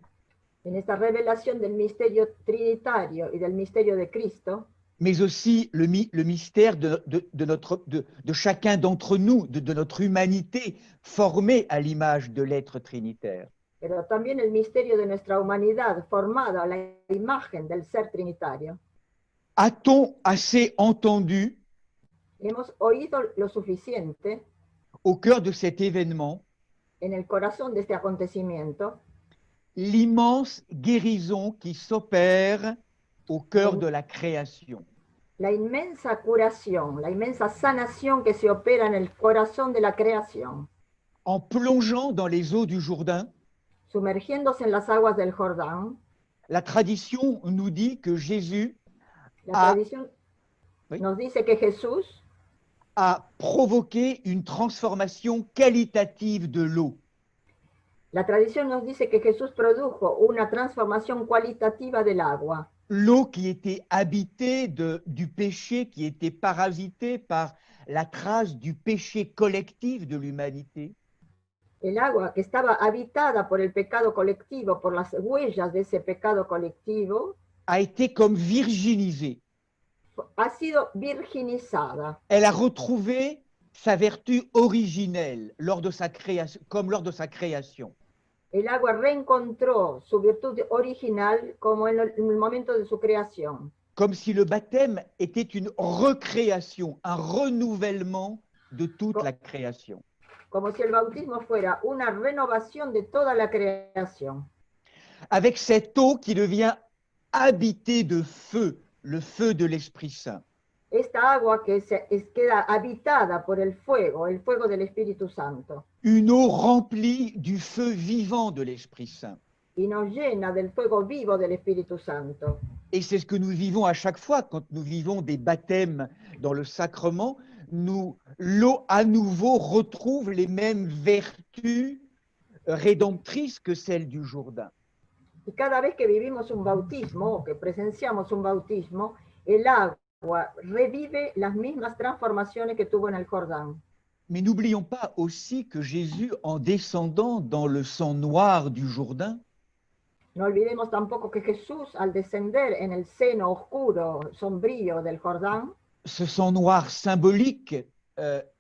en esta revelación del misterio trinitario y del misterio de Cristo, mais aussi le mystère de chacun d'entre nous, de notre humanité formée à l'image de l'être trinitaire. pero también el misterio de nuestra humanidad formada a la imagen del ser trinitario. A-t-on assez entendu Hemos oído lo suficiente au cœur de cet événement en el corazón de este acontecimiento l'immense guérison qui s'opère au cœur de la création? la inmensa curación, la inmensa sanación que se opera en el corazón de la creación, En plongeant dans les eaux du Jourdain, sumergiéndose en las aguas del Jordán. la tradition nous dit que Jésus La tradición Oui. nos dice que Jesús a provoqué une transformation qualitative de l'eau. La tradición nos dice que Jesús produjo una transformación cualitativa del agua, L'eau qui était habitée du péché, qui était parasitée par la trace du péché collectif de l'humanité, el agua que estaba habitada por el pecado colectivo, por las huellas de ese pecado colectivo, a été comme virginisée. ha sido virginizada. Elle a retrouvé sa vertu originelle lors de sa création, comme lors de sa création. El agua reencontró su virtud original como en el momento de su creación, Comme si le baptême était une recréation, un renouvellement de toute la création. como si el bautismo fuera una renovación de toda la creación. Avec cette eau qui devient habitée de feu, le feu de l'Esprit Saint. Esta agua que queda habitada por el fuego del Espíritu Santo, Une eau remplie du feu vivant de l'Esprit Saint. y nos llena del fuego vivo del Espíritu Santo. Et c'est ce que nous vivons à chaque fois quand nous vivons des baptêmes dans le sacrement. L'eau à nouveau retrouve les mêmes vertus rédemptrices que celles du Jourdain. Y cada vez que vivimos un bautismo o que presenciamos un bautismo, el agua revive las mismas transformaciones que tuvo en el Jordán. Mais n'oublions pas aussi que Jésus, en descendant dans le sang noir du Jourdain, No olvidemos tampoco que Jesús, al descender en el seno oscuro, sombrío del Jordán, ce sang noir symbolique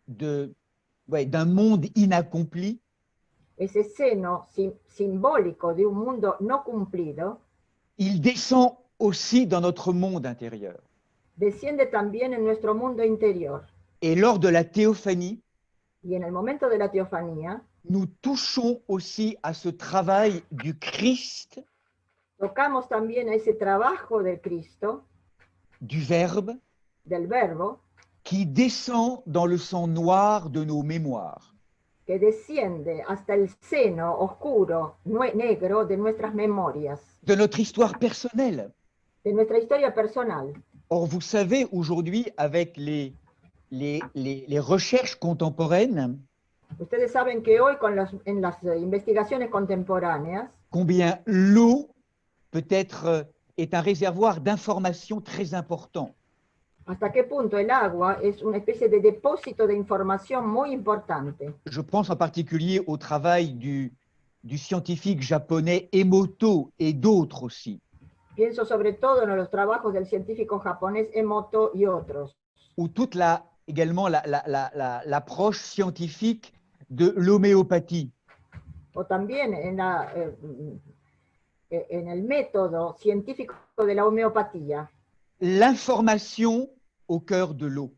d'un monde inaccompli, ese seno simbólico de un mundo no cumplido, il descend aussi dans notre monde intérieur. desciende también en nuestro mundo interior. Et lors de la théophanie, Y en el momento de la teofanía, nous touchons aussi à ce travail du Christ, tocamos también a ese trabajo del Cristo, du Verbe, del Verbo, qui descend dans le sang noir de nos mémoires. que desciende hasta el seno oscuro, negro de nuestras memorias, De notre histoire personnelle. de nuestra historia personal. Or, vous savez, aujourd'hui, avec les recherches contemporaines, Ustedes saben que hoy en las investigaciones contemporáneas, combien l'eau est un réservoir d'informations très important. hasta qué punto el agua es una especie de depósito de información muy importante. Je pense en particulier au travail du scientifique japonais Emoto et d'autres aussi, Pienso sobre todo en los trabajos del científico japonés Emoto y otros, ou également l'approche scientifique de l'homéopathie. o también en en el método científico de la homeopatía, l'information au cœur de l'eau.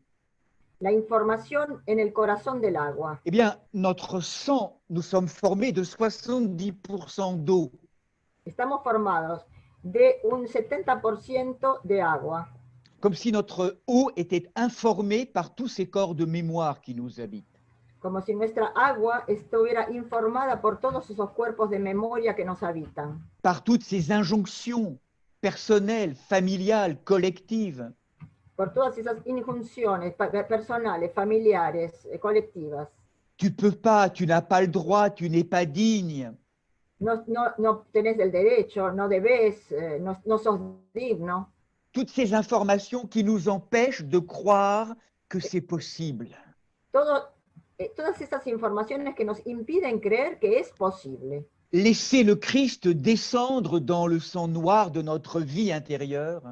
la información en el corazón del agua. Eh bien, notre sang, nous sommes formés de 70% d'eau. Estamos formados de un 70% de agua, Comme si notre eau était informée par tous ces corps de mémoire qui nous habitent. como si nuestra agua estuviera informada por todos esos cuerpos de memoria que nos habitan, Par toutes ces injonctions personnelles, familiales, collectives. por todas esas injunciones personales, familiares, colectivas. Tu peux pas, tu n'as pas le droit, tu n'es pas digne. No tenés el derecho, no debes, no sos digno. Toutes ces informations qui nous empêchent de croire que c'est possible. Todas esas informaciones que nos impiden creer que es posible. Laisser le Christ descendre dans le sang noir de notre vie intérieure,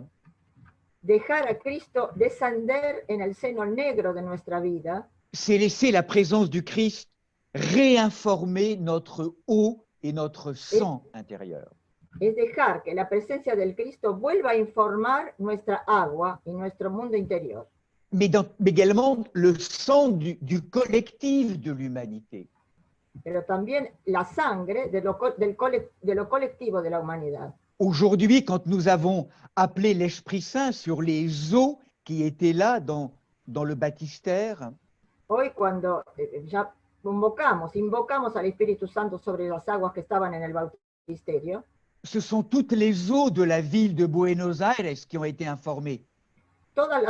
Dejar a Cristo descender en el seno negro de nuestra vida c'est laisser la présence du Christ réinformer notre eau et notre sang intérieur. es dejar que la presencia del Cristo vuelva a informar nuestra agua y nuestro mundo interior, Mais également le sang du collectif de l'humanité. pero también la sangre de lo colectivo de la humanidad. Aujourd'hui, quand nous avons appelé l'Esprit Saint sur les eaux qui étaient là dans le baptistère, Hoy cuando ya invocamos al Espíritu Santo sobre las aguas que estaban en el bautisterio, ce sont toutes les eaux de la ville de Buenos Aires qui ont été informées. todas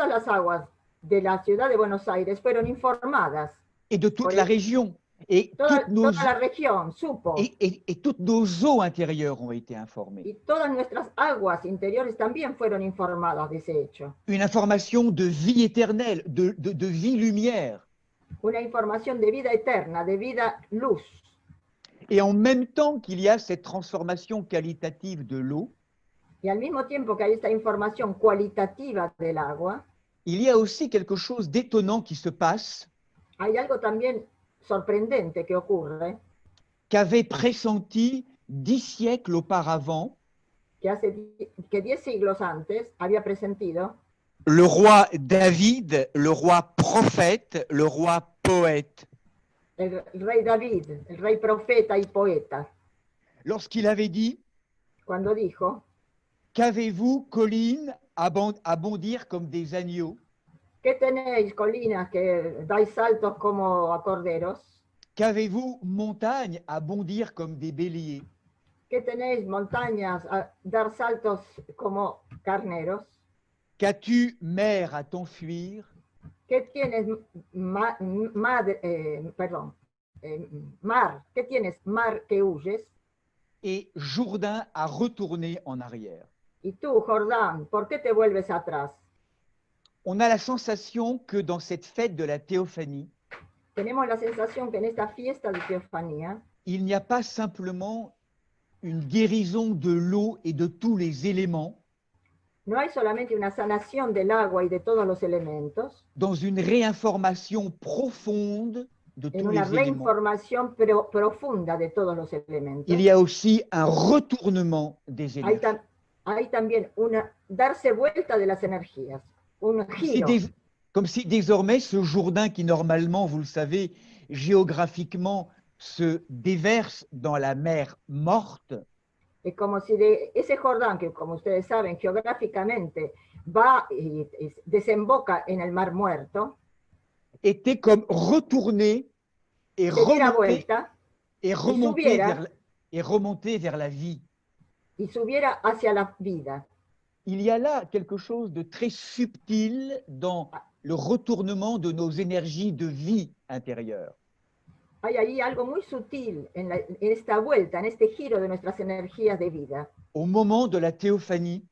las aguas de la ciudad de Buenos Aires fueron informadas. Et de toute Oui. la région. Et Toda la región supo. et toutes nos eaux intérieures ont été informées. Y todas nuestras aguas interiores también fueron informadas de ese hecho. Une information de vie éternelle, de vie lumière. Una información de vida eterna, de vida luz. Et en même temps qu'il y a cette transformation qualitative de l'eau, Y al mismo tiempo que hay esta información cualitativa del agua, il y a aussi quelque chose d'étonnant qui se passe, hay algo también sorprendente que ocurre, qu'avait pressenti 10 siècles auparavant que 10 siglos antes había presentido le roi David, le roi prophète, le roi poète, el rey David, el rey profeta y poeta, lorsqu'il avait dit cuando dijo: « Qu'avez-vous, collines, à bondir comme des agneaux? ¿qué tenéis, colinas, que dais saltos como a corderos? Qu'avez-vous, montagnes, à bondir comme des béliers? ¿Qué tenéis, montañas, a dar saltos como carneros? Qu'as-tu, mer, à t'enfuir? ¿Qué tienes, mar? ¿Qué tienes, mar, que huyes? Et Jourdain à retourner en arrière. Y tú, Jordán, ¿por qué te vuelves atrás? On a la sensation que dans cette fête de la théophanie, Tenemos la sensación que en esta fiesta de teofanía il n'y a pas simplement une guérison de l'eau et de tous les éléments no hay solamente una sanación del agua y de todos los elementos, dans une réinformation profonde de en tous una les éléments. reinformación profunda de todos los elementos. Il y a aussi un retournement des Hay, énergies. hay también darse vuelta de las energías, un giro. Comme si désormais ce Jourdain qui normalement, vous le savez, géographiquement se déverse dans la mer morte, Es como si ese Jordán, que como ustedes saben, geográficamente va y desemboca en el Mar Muerto, était comme retourné et se diera remonté, vuelta et remonté vers la vie. y subiera hacia la vida. Il y a là quelque chose de très subtil dans le retournement de nos énergies de vie intérieure. Hay ahí algo muy sutil en esta vuelta, en este giro de nuestras energías de vida. Au moment de la théophanie,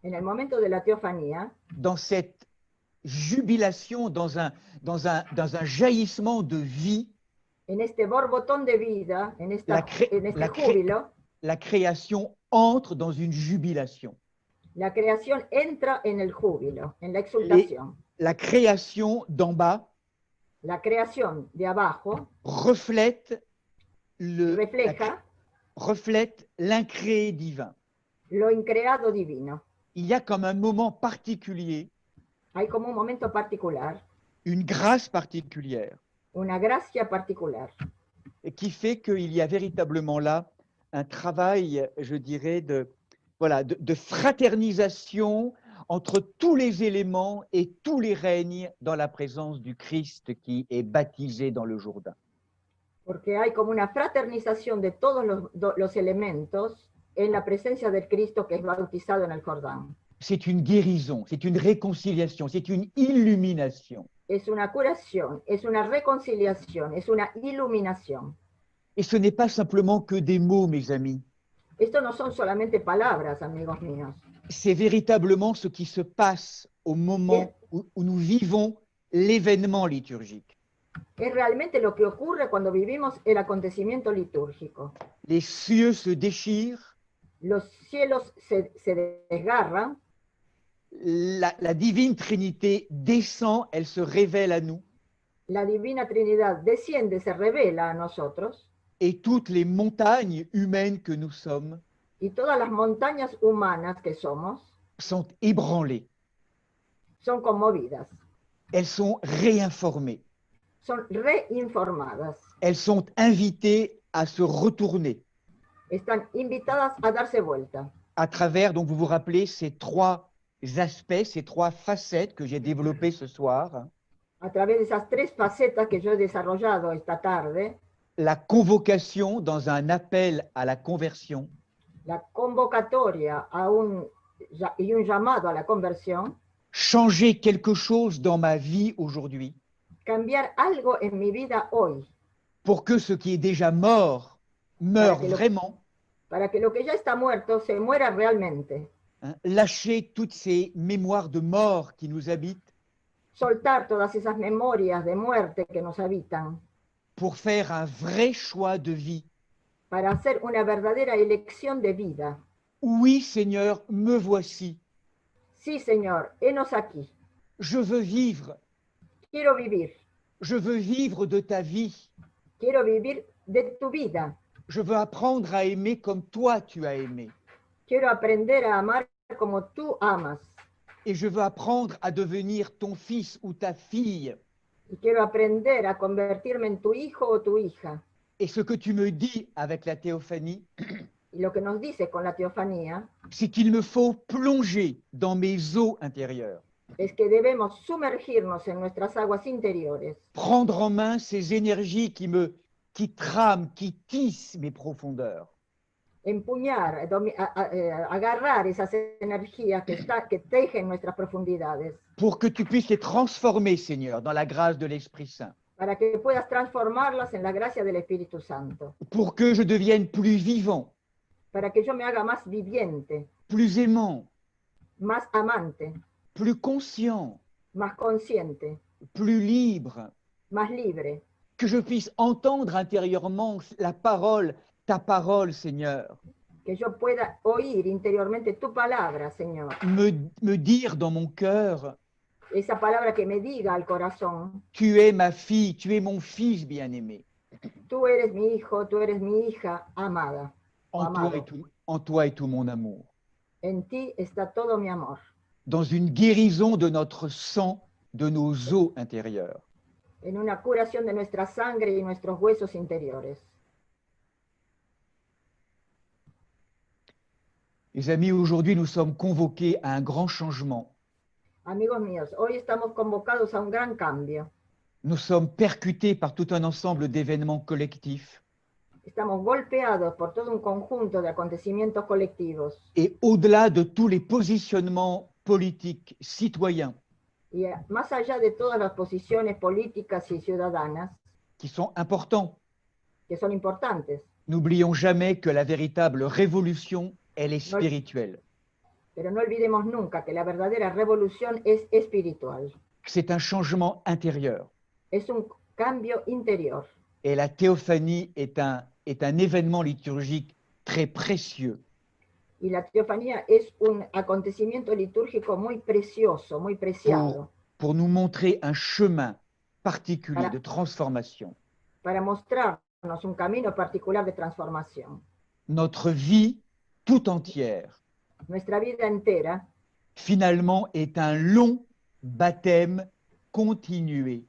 En el momento de la teofanía, dans cette jubilation, dans un jaillissement de vie, en este borbotón de vida, en este la júbilo, la création entre dans une jubilation. la creación entra en el júbilo, en la exultación. La création d'en bas La creación de abajo reflète refleja reflète l'incréé divin. lo increado divino. Il y a comme un moment particulier, Hay como un momento particular, une grâce particulière, una gracia particular, et qui fait qu'il y a véritablement là un travail, je dirais, de fraternisation entre tous les éléments et tous les règnes dans la présence du Christ qui est baptisé dans le Jourdain. porque hay como una fraternización de todos los elementos en la presencia del Cristo que es bautizado en el Jordán. C'est une guérison, c'est une réconciliation, c'est une illumination. Es una curación, es una reconciliación, es una iluminación. Et ce n'est pas simplement que des mots, mes amis. Esto no son solamente palabras, amigos míos. C'est véritablement ce qui se passe au moment où nous vivons l'événement liturgique. Es realmente lo que ocurre cuando vivimos el acontecimiento litúrgico. Les cieux se déchirent, Los cielos se desgarran, la divine Trinité descend, elle se révèle à nous, la Divina Trinidad desciende, se revela a nosotros, et toutes les montagnes humaines que nous sommes y todas las montañas humanas que somos sont ébranlées, son conmovidas, elles sont réinformées, son reinformadas, elles sont invitées à se retourner están invitadas a darse vuelta à travers, donc vous vous rappelez, ces trois aspects, ces trois facettes que j'ai développées ce soir. a través de esas tres facetas que yo he desarrollado esta tarde: La convocation dans un appel à la conversion, la convocatoria y un llamado a la conversión, changer quelque chose dans ma vie aujourd'hui cambiar algo en mi vida hoy, pour que ce qui est déjà mort meure Para que vraiment, para que lo que ya está muerto se muera realmente, hein, lâcher toutes ces mémoires de mort qui nous habitent soltar todas esas memorias de muerte que nos habitan, pour faire un vrai choix de vie. para hacer una verdadera elección de vida. Oui, Seigneur, me voici. Sí, Señor, henos aquí. Je veux vivre. Quiero vivir. Je veux vivre de ta vie. Quiero vivir de tu vida. Je veux apprendre à aimer comme toi tu as aimé. Quiero aprender a amar como tú amas. Et je veux apprendre à devenir ton fils ou ta fille. Y quiero aprender a convertirme en tu hijo o tu hija. Et ce que tu me dis avec la théophanie, Y lo que nos dice con la teofanía c'est qu'il me faut plonger dans mes eaux intérieures, es que debemos sumergirnos en nuestras aguas interiores, prendre en main ces énergies qui trament, qui tissent mes profondeurs, empuñar, agarrar esas energías que tejen nuestras profundidades, pour que tu puisses les transformer, Seigneur, dans la grâce de l'Esprit Saint, para que puedas transformarlas en la gracia del Espíritu Santo, pour que je devienne plus vivant, para que yo me haga más viviente, plus aimant, más amante, plus conscient, más consciente, plus libre, más libre, que je puisse entendre intérieurement la parole, ta parole, Seigneur, que yo pueda oír interiormente tu palabra, Señor, me dire dans mon cœur, esa palabra que me diga al corazón: tu es ma fille, tu es mon fils bien-aimé. tú eres mi hijo, tú eres mi hija amada. En toi est tout mon amour. En ti está todo mi amor. Dans une guérison de notre sang, de nos os intérieures. En una curación de nuestra sangre y nuestros huesos interiores. Les amis, aujourd'hui, nous sommes convoqués à un grand changement. Amigos míos, hoy estamos convocados a un gran cambio. Nous sommes percutés par tout un ensemble d'événements collectifs. Estamos golpeados por todo un conjunto de acontecimientos colectivos. Et au-delà de tous les positionnements politiques, citoyens, Y más allá de todas las posiciones políticas y ciudadanas, qui sont importants, que son importantes, n'oublions jamais que la véritable révolution, elle est spirituelle. pero no olvidemos nunca que la verdadera revolución es espiritual. C'est un changement intérieur. Es un cambio interior. Et la théophanie est un événement liturgique très précieux. Y la teofanía es un acontecimiento litúrgico muy precioso, muy preciado, pour nous montrer un chemin particulier de transformation. para mostrarnos un camino particular de transformación. notre vie tout entière, Nuestra vida entera finalement, est un long baptême continué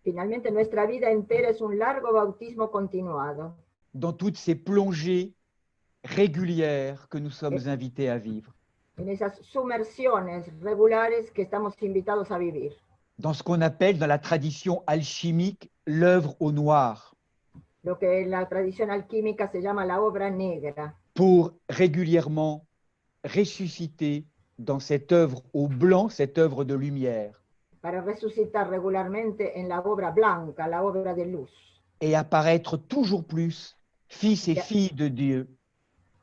Finalmente, nuestra vida entera es un largo bautismo continuado dans toutes ces plongées régulières que nous sommes invités à vivre, en esas sumersiones regulares que estamos invitados a vivir, dans ce qu'on appelle dans la tradition alchimique l'œuvre au noir, lo que en la tradición alquímica se llama la obra negra, pour régulièrement ressusciter dans cette œuvre au blanc, cette œuvre de lumière, para resucitar regularmente en la obra blanca, la obra de luz, et apparaître toujours plus fils et filles de Dieu,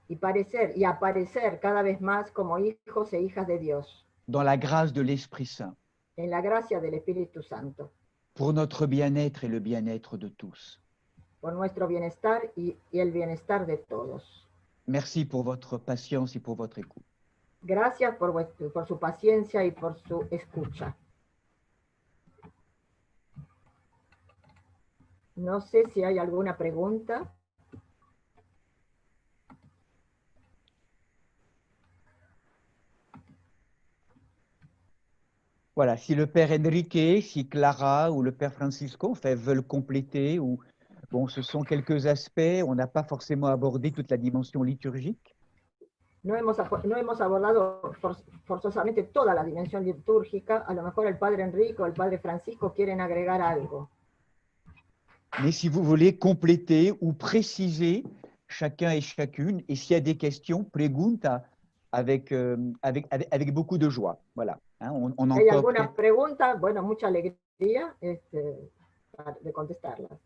y aparecer cada vez más como hijos e hijas de Dios, dans la grâce de l'Esprit Saint, en la gracia del Espíritu Santo, pour notre bien-être et le bien-être de tous. por nuestro bienestar y el bienestar de todos. Merci pour votre patience et pour votre écoute. Gracias por su paciencia y por su escucha. No sé si hay alguna pregunta. Voilà, si le père Enrique, si Clara ou le père Francisco veulent compléter, ou bon, ce sont quelques aspects, on n'a pas forcément abordé toute la dimension liturgique. No hemos abordado forzosamente toda la dimensión litúrgica. A lo mejor el padre Enrique o el padre Francisco quieren agregar algo. Mais si vous voulez compléter ou préciser chacun et chacune, et s'il y a des questions, pregunta avec beaucoup de joie. Voilà. Hein, on Si hay encore alguna pregunta, bueno, mucha alegría de contestarlas.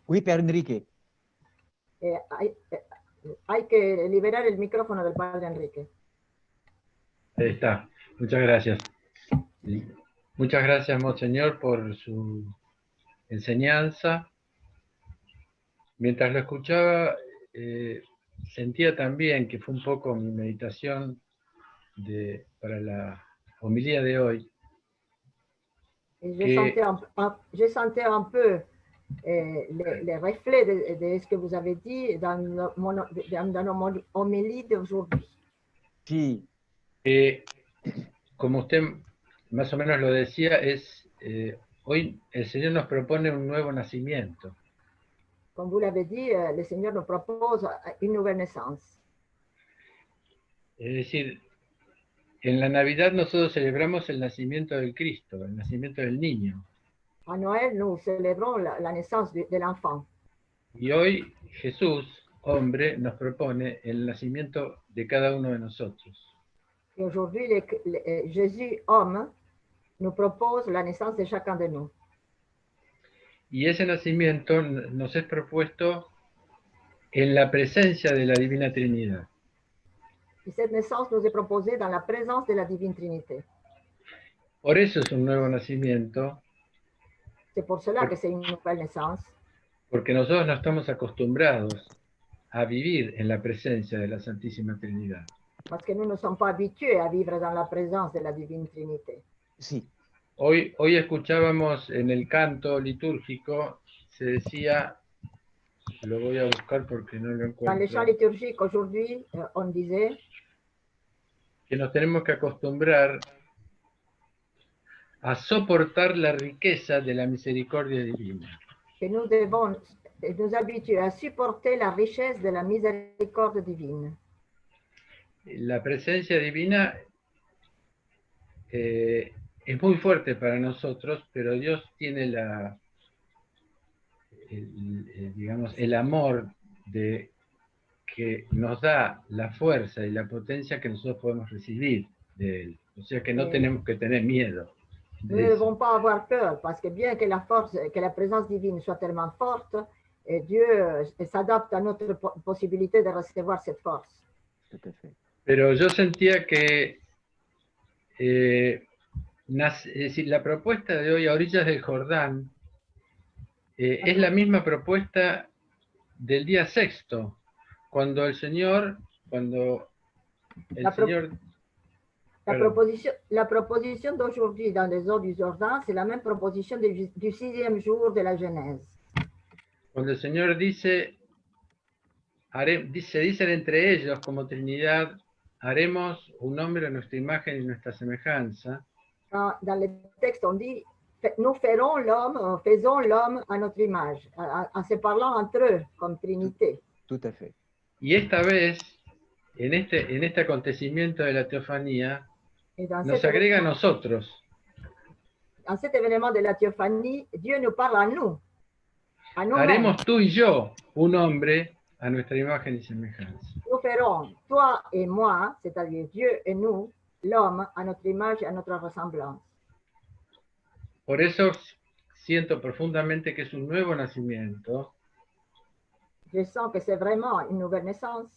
Oui, père Enrique. Hay que liberar el micrófono del padre Enrique. Ahí está. Muchas gracias. Muchas gracias, Monseñor, por su enseñanza. Mientras lo escuchaba, sentía también que fue un poco mi meditación para la homilía de hoy. Je sentais un peu les reflets de ce que vous avez dit dans nos homélies d'aujourd'hui. Sí. Como usted más o menos lo decía, hoy el Señor nos propone un nuevo nacimiento. Comme vous l'avez dit, le Seigneur nous propose une nouvelle naissance. Es decir, en la Navidad nosotros celebramos el nacimiento del Cristo, el nacimiento del niño. A Noël, nous célébrons la naissance de l'enfant. Y hoy Jesús, hombre, nos propone el nacimiento de cada uno de nosotros. Et aujourd'hui, Jésus, homme, nous propose la naissance de chacun de nous. Y ese nacimiento nos es propuesto en la presencia de la Divina Trinidad. Et cette naissance nous est proposée dans la présence de la Divine Trinité. Por eso es un nuevo nacimiento. C'est pour cela que c'est une nouvelle naissance. Porque nosotros no estamos acostumbrados a vivir en la presencia de la Santísima Trinidad. Parce que nous ne sommes pas habitués à vivre dans la présence de la Divine Trinité. Sí. Hoy escuchábamos en el canto litúrgico, se decía, lo voy a buscar porque no lo encuentro. Dans les chants liturgiques aujourd'hui, on disait que nos tenemos que acostumbrar a soportar la riqueza de la misericordia divina. que nous devons nous habituer à supporter la richesse de la miséricorde divine. La presencia divina es muy fuerte para nosotros, pero Dios tiene digamos, el amor que nos da la fuerza y la potencia que nosotros podemos recibir de Él. O sea que no tenemos que tener miedo. Nous ne devons pas avoir peur, parce que bien que la présence divine soit tellement forte, Dieu s'adapte à notre possibilité de recevoir cette force. Tout à fait. Pero yo sentía que es decir, la propuesta de hoy a orillas del Jordán es la misma propuesta del día sexto, cuando el Señor Pardon. La proposition d'aujourd'hui dans les eaux du Jourdain, c'est la même proposition du 6e jour de la Genèse. Cuando el Señor dice, se dicen entre ellos como Trinidad, haremos un hombre a nuestra imagen y nuestra semejanza. Dans le texte, on dit nous ferons l'homme, faisons l'homme à notre image, en se parlant entre eux comme Trinité. Tout à fait. Y esta vez, en este acontecimiento de la teofanía, Et dans nos agrega a nosotros. cet événement de la théophanie, Dieu nous parle à nous, à nous-mêmes. Haremos tú y yo un hombre a nuestra imagen y semejanza. Nous ferons, toi et moi, c'est-à-dire Dieu et nous, l'homme à notre image et à notre ressemblance. Por eso siento profundamente que es un nuevo nacimiento, Je sens que c'est vraiment une nouvelle naissance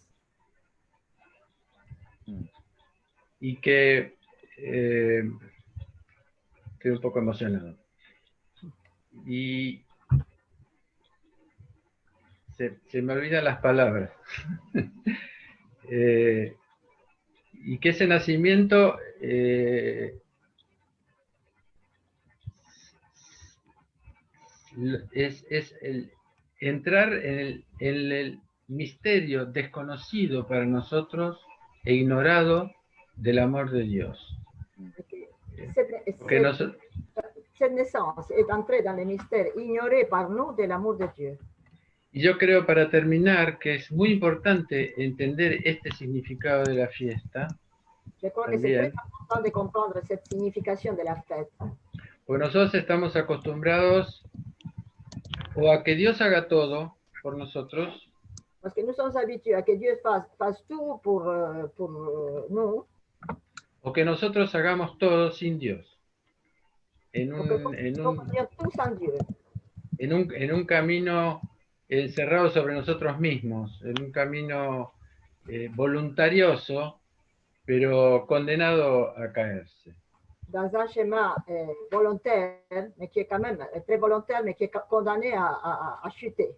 y que estoy un poco emocionado. Y se me olvidan las palabras. Y que ese nacimiento es el entrar en el misterio desconocido para nosotros e ignorado del amor de Dios. Porque cette naissance est entrée dans le mystère ignoré par nous de l'amour de Dieu. Y yo creo, para terminar, que es muy importante entender este significado de la fiesta, Je crois que c'est très important de comprendre cette signification de la fête. porque nosotros estamos acostumbrados o a que Dios haga todo por nosotros, Parce que nous sommes habitués à que Dieu fasse tout pour nous, o que nosotros hagamos todo sin Dios. En pour que nous fassions tout sans Dieu. en un camino encerrado sobre nosotros mismos, en un camino voluntarioso, pero condenado a caerse. Dans un schéma volontaire, mais qui est quand même très volontaire, mais qui est condamné à chuter.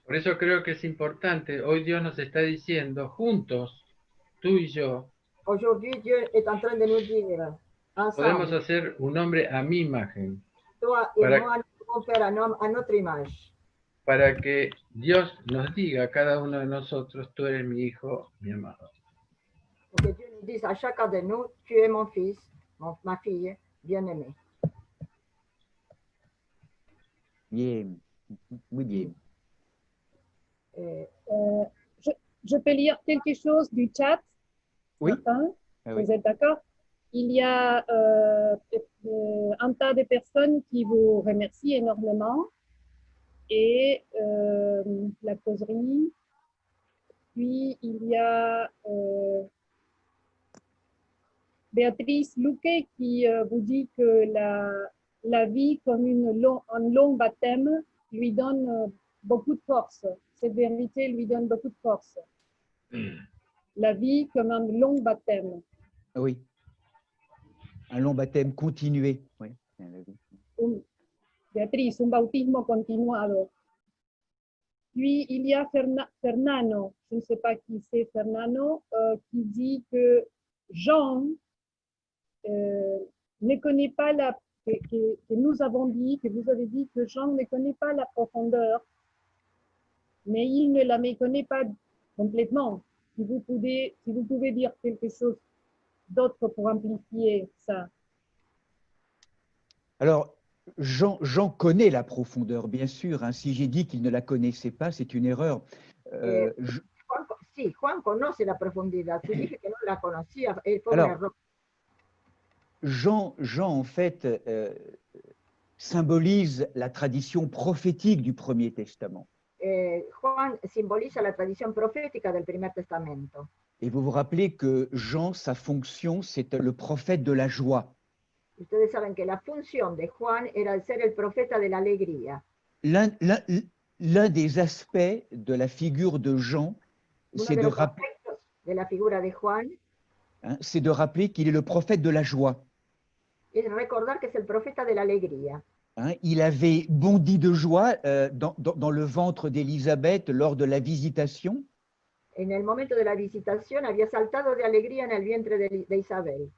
Por eso creo que es importante, hoy Dios nos está diciendo, juntos, tú y yo, Aujourd'hui, Dieu est en train de nous dire, podemos ensemble, hacer un hombre a mi imagen, toi et Para- moi, nous pouvons faire un homme à notre image. para que Dios nos diga a cada uno de nosotros, tú eres mi hijo, mi amado. Pour que Dieu nous dise à chacun de nous, tu es mon fils, ma fille bien-aimée. Bien. Muy bien. Je peux lire quelque chose du chat. Oui. Martin, Ah oui. vous êtes d'accord? Il y a un tas de personnes qui vous remercient énormément et la causerie. Puis il y a Béatrice Luque qui vous dit que la vie comme un long baptême lui donne beaucoup de force. Cette vérité lui donne beaucoup de force. La vie comme un long baptême. Ah oui. Un long baptême continué. Oui. Beatriz, un bautismo continuado. Puis il y a Fernando, je ne sais pas qui c'est Fernando, qui dit que Jean ne connaît pas que nous avons dit, que vous avez dit que Jean ne connaît pas la profondeur, mais il ne la méconnaît pas complètement. Si vous pouvez dire quelque chose d'autre pour amplifier ça. Alors, Jean connaît la profondeur, bien sûr. Hein. Si j'ai dit qu'il ne la connaissait pas, c'est une erreur. Juan conoce la profundidad. Si dije que no la conocía, fue un Alors, error. Jean, en fait, symbolise la tradition prophétique du Premier Testament. Juan simboliza la tradición profética del Primer Testamento. Et vous vous rappelez que Jean, sa fonction, c'est le prophète de la joie. Ustedes saben que la función de Juan era el ser el profeta de la alegría. L'un des aspects de la figure de Jean, c'est de rappeler, de la figura de Juan, hein, c'est de rappeler qu'il est le prophète de la joie. es recordar que es el profeta de la alegría. Hein, il avait bondi de joie dans le ventre d'Élisabeth lors de la visitation. en el momento de la visitación había saltado de alegría en el vientre de Isabel.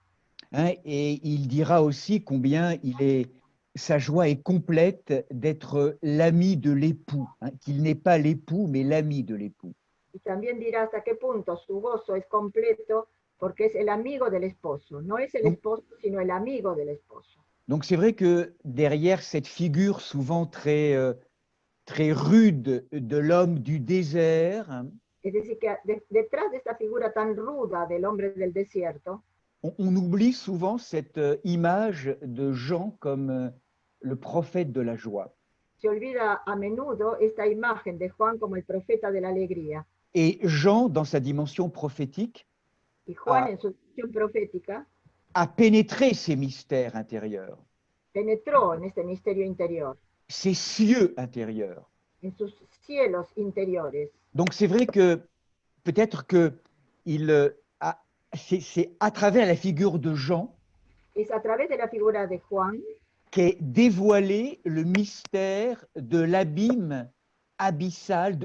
hein, et il dira aussi combien sa joie est complète d'être l'ami de l'époux, hein, qu'il n'est pas l'époux, mais l'ami de l'époux. Y también dirá hasta qué punto su gozo es completo porque es el amigo del esposo. No es el Donc- esposo, sino el amigo del esposo. Donc c'est vrai que derrière cette figure souvent très rude de l'homme du désert, hein, Es decir, que detrás de esta figura tan ruda del hombre del desierto, on oublie souvent cette image de Jean comme le prophète de la joie. se olvida a menudo esta imagen de Juan como el profeta de la alegría. Et Jean, dans sa dimension prophétique, Y Juan, Ah. en su visión profética, a pénétré ces mystères intérieurs, penetró en este misterio interior, ces cieux intérieurs. en sus cielos interiores. Donc c'est vrai que peut-être que c'est à travers la figure de Jean Es a través de la figura de Juan qu'est dévoilé le mystère de l'abîme abyssal,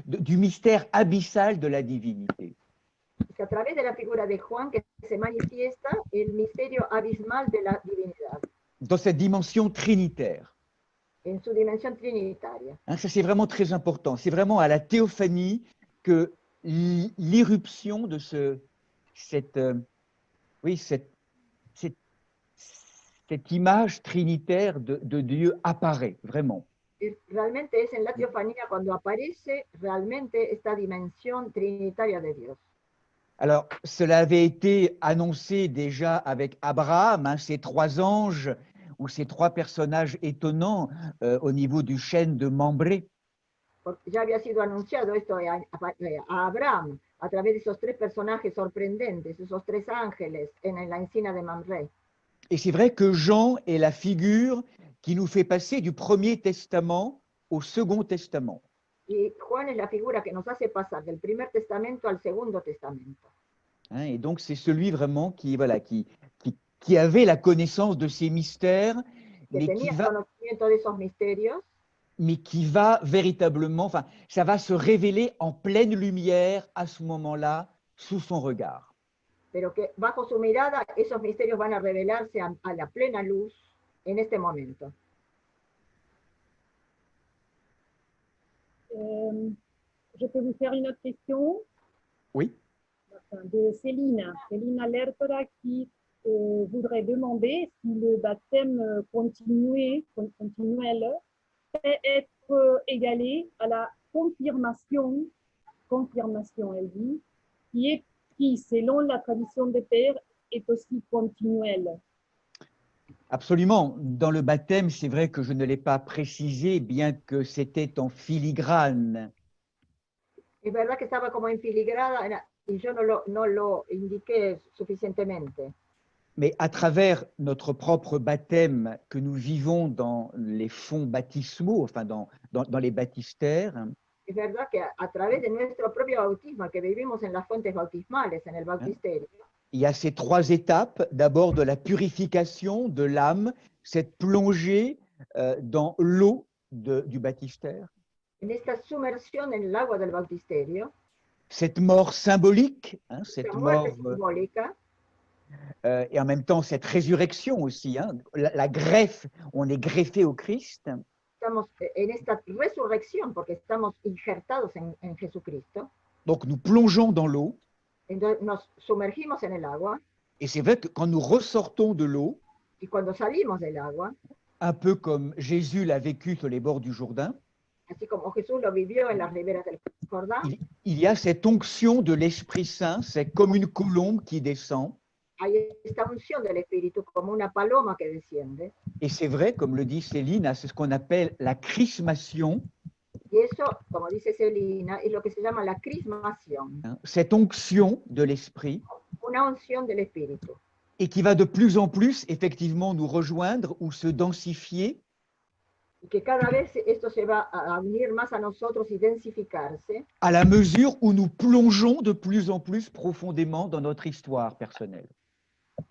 du mystère abyssal de la divinité. es a través de la figura de Juan que se manifiesta el misterio abismal de la divinidad, Dans cette dimension trinitaire. en su dimensión trinitaria. Hein, ça, c'est vraiment très important. C'est vraiment à la théophanie que l'irruption de cette image trinitaire de Dieu apparaît, vraiment. Realmente es en la teofanía cuando aparece realmente esta dimensión trinitaria de Dios. Alors, cela avait été annoncé déjà avec Abraham, hein, ces trois anges ou ces trois personnages étonnants au niveau du chêne de Mambré. Porque ya había sido anunciado esto a Abraham a través de esos tres personajes sorprendentes, esos tres ángeles en la encina de Mamre. Et c'est vrai que Jean est la figure qui nous fait passer du Premier Testament au Second Testament. Y Juan es la figura que nos hace pasar del primer testamento al segundo testamento. Hein, et donc, c'est celui vraiment qui avait la connaissance de ces mystères, Que mais tenía conocimiento de esos misterios, qui va véritablement, enfin, ça va se révéler en pleine lumière à ce moment-là, sous son regard. pero que bajo su mirada esos misterios van a revelarse a la plena luz en este momento. Je peux vous faire une autre question Oui. de Céline Lertora qui voudrait demander si le baptême continuel peut être égalé à la confirmation, elle dit, qui, selon la tradition des pères, est aussi continuelle. Absolument. Dans le baptême, c'est vrai que je ne l'ai pas précisé, bien que c'était en filigrane. Es verdad que estaba como en filigrana y yo no lo indiqué suficientemente. Mais à travers notre propre baptême que nous vivons dans les fonds baptismaux, enfin dans les baptistères, Es verdad que a través de nuestro propio bautismo, que vivimos en las fuentes bautismales, en el bautisterio, il y a ces trois étapes. D'abord de la purification de l'âme, cette plongée dans l'eau du baptistère, en esta sumersión en el agua del bautisterio, cette mort symbolique, hein, cette esta mort, muerte simbólica, et en même temps cette résurrection aussi, hein, la greffe, on est greffé au Christ. estamos en esta resurrección porque estamos injertados en Jesucristo. Donc nous plongeons dans l'eau, Entonces nos sumergimos en el agua et c'est vrai que quand nous ressortons de l'eau, y cuando salimos del agua, un peu comme Jésus l'a vécu sur les bords du Jourdain, así como Jesús lo vivió en las riberas del Jordán, il y a cette onction de l'Esprit Saint, c'est comme une colombe qui descend. hay esta unción del Espíritu como una paloma que desciende. Et c'est vrai, comme le dit Céline, c'est ce qu'on appelle la chrismation, Y eso, como dice Celina, es lo que se llama la crismación, hein, cette onction de l'Esprit, una unción del Espíritu. et qui va de plus en plus effectivement nous rejoindre ou se densifier Y que cada vez esto se va a unir más a nosotros y densificarse à la mesure où nous plongeons de plus en plus profondément dans notre histoire personnelle.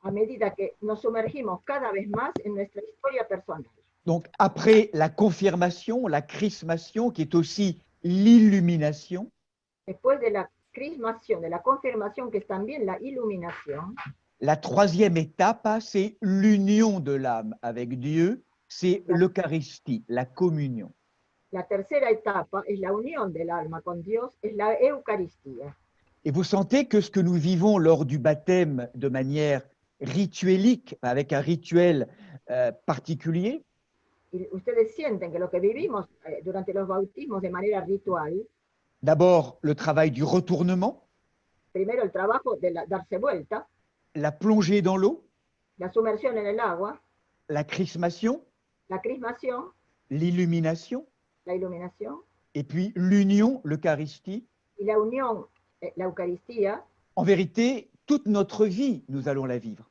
a medida que nos sumergimos cada vez más en nuestra historia personal. Donc après la confirmation, la chrismation, qui est aussi l'illumination, Después de la crismación, de la confirmación, que es también la iluminación. La troisième étape, c'est l'union de l'âme avec Dieu, c'est l'Eucharistie, la communion. La tercera etapa es la unión del alma con Dios, es la Eucaristía. Et vous sentez que ce que nous vivons lors du baptême de manière rituelique, avec un rituel particulier, Y ustedes sienten que lo que vivimos durante los bautismos de manera ritual, d'abord le travail du retournement, primero el trabajo de darse vuelta, la plongée dans l'eau, la sumersión en el agua, la chrismation, la crismación, l'illumination, la iluminación, et puis l'union, l'Eucharistie. y la unión, la Eucaristía. En vérité, toute notre vie, nous allons la vivre.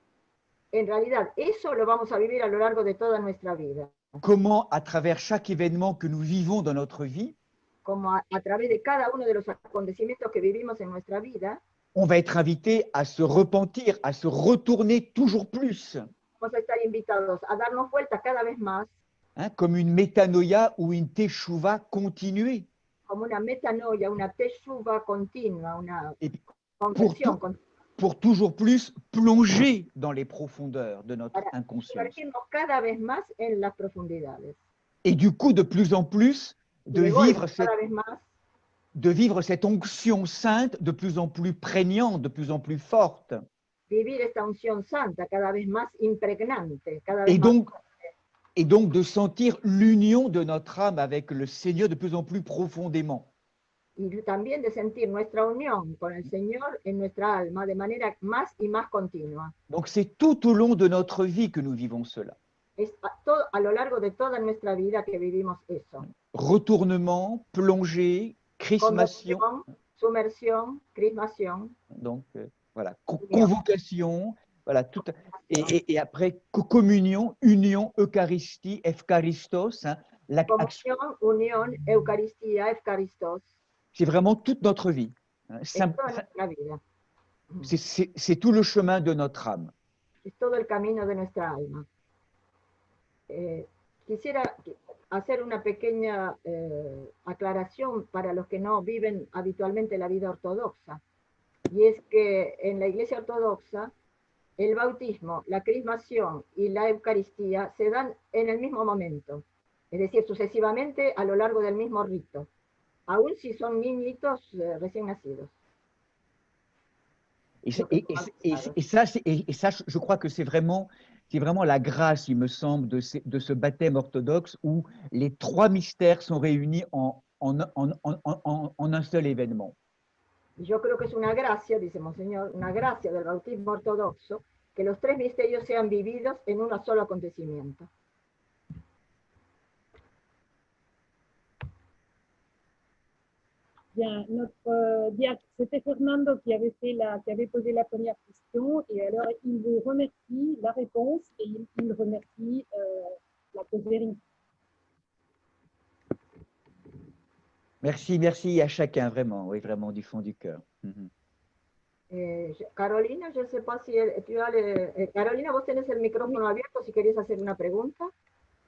En realidad, eso lo vamos a vivir a lo largo de toda nuestra vida. Comment, à travers chaque événement que nous vivons dans notre vie, Como a través de cada uno de los acontecimientos que vivimos en nuestra vida, on va être invité à se repentir, à se retourner toujours plus, vamos a estar invitados a darnos vuelta cada vez más, hein, comme une métanoïa ou une teshuva continuée. como una metanoia, una teshuva continua, una Et conversión pour, pour toujours plus plonger dans les profondeurs de notre inconscience. sumergirnos cada vez más en las profundidades. Et du coup, de plus en plus, Y de golpe, cada vez más, de vivre cette onction sainte de plus en plus prégnante, de plus en plus forte. vivir esta unción santa cada vez más impregnante, cada vez Et más, donc de sentir l'union de notre âme avec le Seigneur de plus en plus profondément. y también de sentir nuestra unión con el Señor en nuestra alma de manera más y más continua. Donc c'est tout au long de notre vie que nous vivons cela. Es a lo largo de toda nuestra vida que vivimos eso. Retournement, plongée, chrismation, Conversión, sumersión, crismación, donc voilà, convocation, voilà, tout, et après communion, union, Eucharistie, Eucharistos, hein, conversión, unión, Eucaristía, Eucaristos, c'est vraiment toute notre vie. Hein, es toda nuestra vida. c'est tout le chemin de notre âme. Es todo el camino de nuestra alma. Quisiera hacer una pequeña aclaración para los que no viven habitualmente la vida ortodoxa. Y es que en la Iglesia Ortodoxa el bautismo, la crismación y la Eucaristía se dan en el mismo momento, es decir, sucesivamente a lo largo del mismo rito, aun si son niñitos recién nacidos. Et ça, je crois que c'est vraiment la grâce, il me semble, de ce baptême orthodoxe où les trois mystères sont réunis en un seul événement. Yo creo que es una gracia, dice Monseñor, una gracia del bautismo ortodoxo, que los tres misterios sean vividos en un solo acontecimiento. Bien, c'était Fernando qui avait posé la première question, et alors il vous remercie la réponse et il remercie la causerie. Merci à chacun, vraiment, oui, vraiment du fond du cœur. Carolina, yo no sé si Carolina, vos tenés el micrófono abierto si querías hacer una pregunta.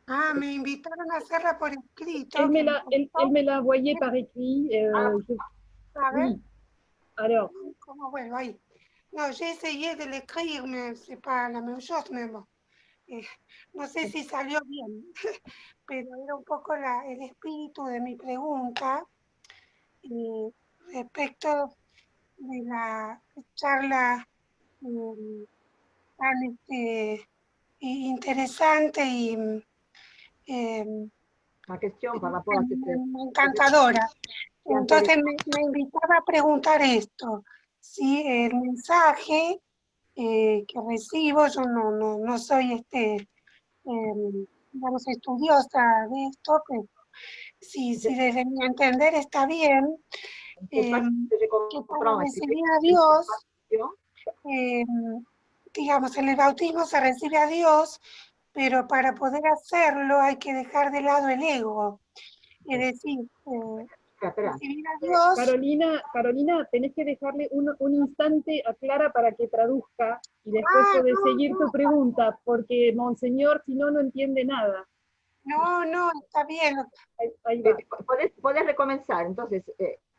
Ah, me invitaron a hacerla por escrito. Elle me l'a envoyé par écrit. A ver. Oui. Alors. ¿Cómo vuelvo ahí? No, j'ai essayé de l'écrire, mais c'est pas la même chose, mais bon. No sé si salió bien, pero era un poco el espíritu de mi pregunta respecto de la charla tan interesante y la cuestión para encantadora. Entonces me invitaba a preguntar esto, si el mensaje que recibo, yo no soy digamos, estudiosa de esto, pero si desde mi entender está bien, que para recibir a Dios, digamos, en el bautismo se recibe a Dios, pero para poder hacerlo hay que dejar de lado el ego. Es decir, recibir a Dios. Carolina, tenés que dejarle un instante a Clara para que traduzca y después podés seguir tu pregunta, porque Monseñor, si no, no entiende nada. No, está bien. Podés recomenzar. Entonces,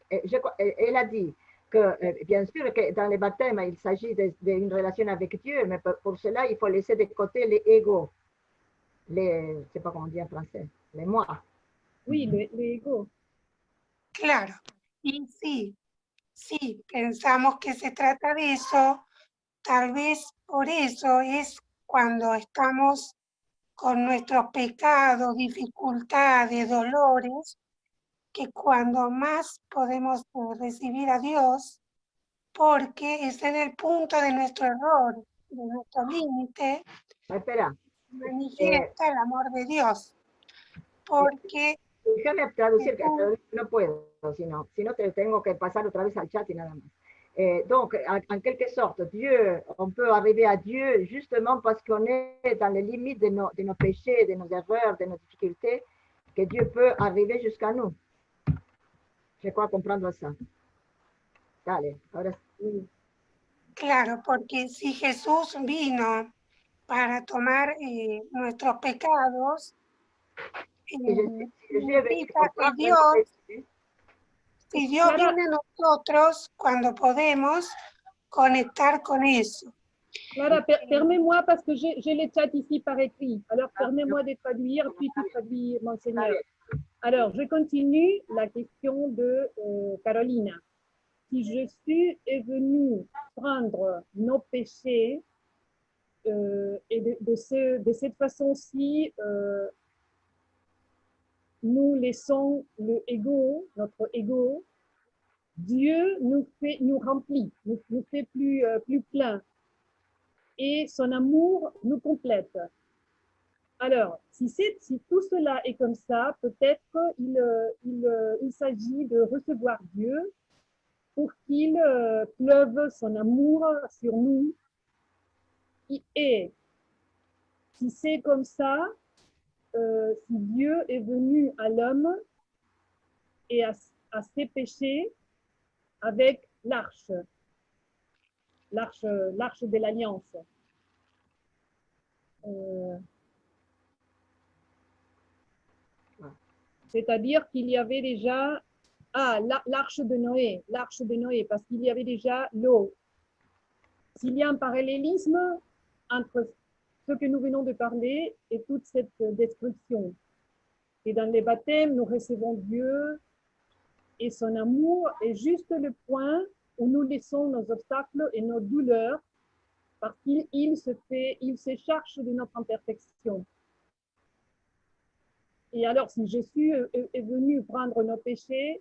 elle a dit bien sûr que dans les baptêmes, il s'agit d'une relation avec Dieu, mais pour cela, il faut laisser de côté les égos, les, je ne sais pas comment dire en français, les moi. Oui, le ego. Claro. Y sí, pensamos que se trata de eso, tal vez por eso es cuando estamos con nuestros pecados, dificultades, dolores, que cuando más podemos recibir a Dios, porque es en el punto de nuestro error, de nuestro límite, Espera, manifiesta el amor de Dios. Porque déjame traducir, que no puedo, si no te tengo que pasar otra vez al chat y nada más. Donc, en quelque sorte, Dieu, on peut arriver à Dieu justement parce qu'on est dans les limites de nos péchés, de nos erreurs, de nos difficultés, que Dieu peut arriver jusqu'à nous. Je crois comprendre ça. Dale, ahora sí. claro, porque si Jesús vino para tomar nuestros pecados, significa que Dios, si Dios Clara, viene a nosotros cuando podemos conectar con eso. Clara, permets-moi, parce que j'ai le chat ici par écrit. Alors, permets-moi de traduire, puis tu traduis, Monseigneur. Alors, je continue la question de Carolina. Si Jésus est venu prendre nos péchés, et de cette façon-ci, nous laissons le ego, notre ego, Dieu nous remplit, nous fait plus plein, et son amour nous complète. Alors, si tout cela est comme ça, peut-être il s'agit de recevoir Dieu pour qu'il pleuve son amour sur nous. Et si c'est comme ça, si Dieu est venu à l'homme et à ses péchés avec l'arche de l'Alliance. C'est-à-dire qu'il y avait déjà l'arche de Noé, parce qu'il y avait déjà l'eau. S'il y a un parallélisme entre ce que nous venons de parler et toute cette destruction. Et dans les baptêmes, nous recevons Dieu et son amour est juste le point où nous laissons nos obstacles et nos douleurs parce qu'il se charge de notre imperfection. Et alors, si Jésus est venu prendre nos péchés,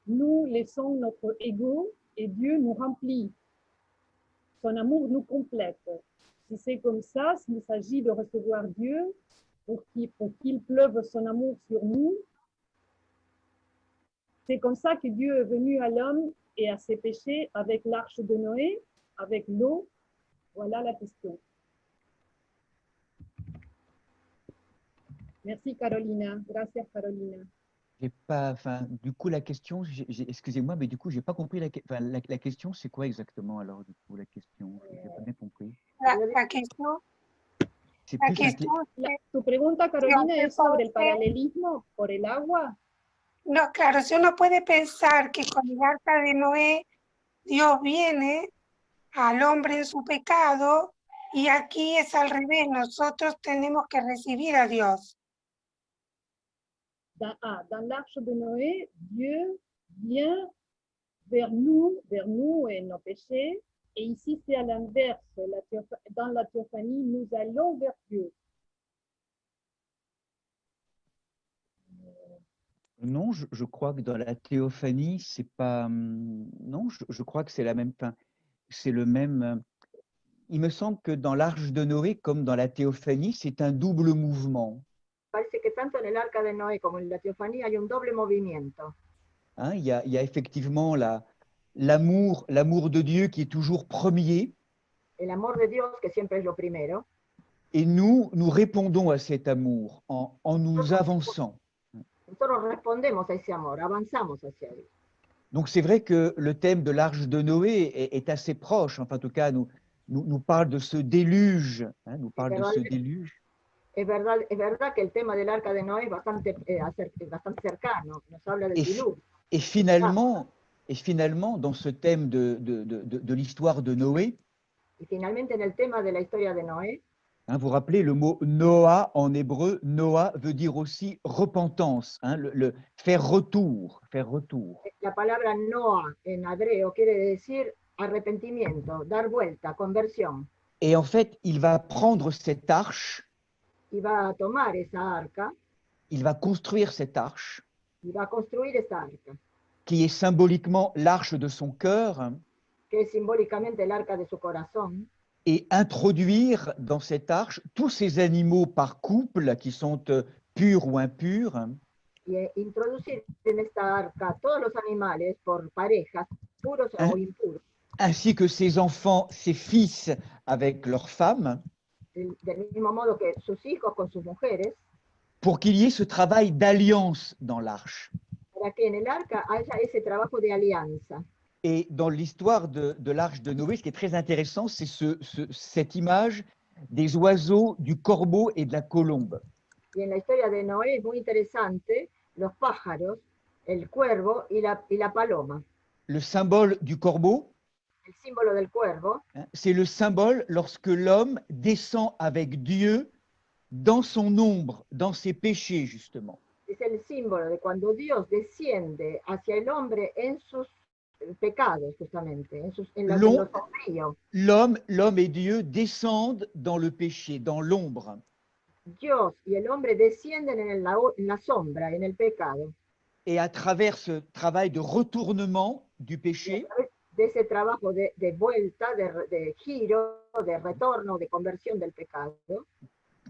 nous laissons notre ego et Dieu nous remplit. Son amour nous complète. Si c'est comme ça, s'il s'agit de recevoir Dieu pour qu'il pleuve son amour sur nous, c'est comme ça que Dieu est venu à l'homme et à ses péchés avec l'arche de Noé, avec l'eau. Voilà la question. Merci Carolina. Gracias Carolina. Du coup, la question, excusez-moi, mais du coup, j'ai pas compris la question, c'est quoi exactement alors, du coup, la question? J'ai pas bien compris. La question, tu pregunta, Carolina, es sobre el paralelismo por el agua. No, claro, si uno puede pensar que con el arca de Noé, Dios viene al hombre en su pecado y aquí es al revés, nosotros tenemos que recibir a Dios. Dans l'arche de Noé, Dieu vient vers nous et nos péchés. Et ici, c'est à l'inverse. Dans la théophanie, nous allons vers Dieu. Non, je crois que dans la théophanie, c'est pas... Non, je crois que c'est la même... C'est le même... Il me semble que dans l'arche de Noé, comme dans la théophanie, c'est un double mouvement. Parece que tanto en el arca de Noé como en la teofanía hay un doble movimiento. Hein, il y a effectivement l'amour de Dieu qui est toujours premier. El amor de Dios, que siempre es lo primero. Et nous répondons à cet amour en nous avançant. Nosotros respondemos a ese amor, avanzamos hacia él. Donc c'est vrai que le thème de l'arche de Noé est assez proche. Enfin, en tout cas, nous parle de ce déluge. Hein, nous parle de ce déluge. Es verdad que el tema del arca de Noé es bastante cercano. Nos habla del diluvio. Et finalement, Et finalement, dans ce thème de l'histoire de Noé, Y finalmente en el tema de la historia de Noé, hein, vous rappelez le mot Noah en hébreu, Noah veut dire aussi repentance, hein, le faire retour, faire retour. la palabra Noah en hebreo quiere decir arrepentimiento, dar vuelta, conversión. Et en fait, il va prendre cette arche, Y va a tomar esa arca il va construire cette arche, y va a construir esa arca, qui est symboliquement l'arche de son cœur, hein, que es simbólicamente el arca de su corazón, et introduire dans cette arche tous ces animaux par couple qui sont purs ou impurs, hein, y introducir en esta arca todos los animales por parejas, puros o impuros, ainsi que ses enfants, ses fils avec leurs femmes, del mismo modo que sus hijos con sus mujeres, pour qu'il y ait ce travail d'alliance dans l'arche. para que en el arca haya ese trabajo de alianza. Et dans l'histoire de l'arche de Noé, ce qui est très intéressant, c'est cette image des oiseaux, du corbeau et de la colombe. Y en la historia de Noé es muy interesante los pájaros, el cuervo y la paloma. Le symbole du corbeau, El símbolo del cuervo hein, c'est le symbole lorsque l'homme descend avec Dieu dans son ombre, dans ses péchés, justement. es el símbolo de cuando Dios desciende hacia el hombre en sus pecados, justamente, en los sombríos. L'homme et Dieu descendent dans le péché, dans l'ombre. Dios y el hombre descienden en la sombra, en el pecado. Et à travers ce travail de retournement du péché, De ese trabajo de vuelta, de giro, de retorno, de conversión del pecado.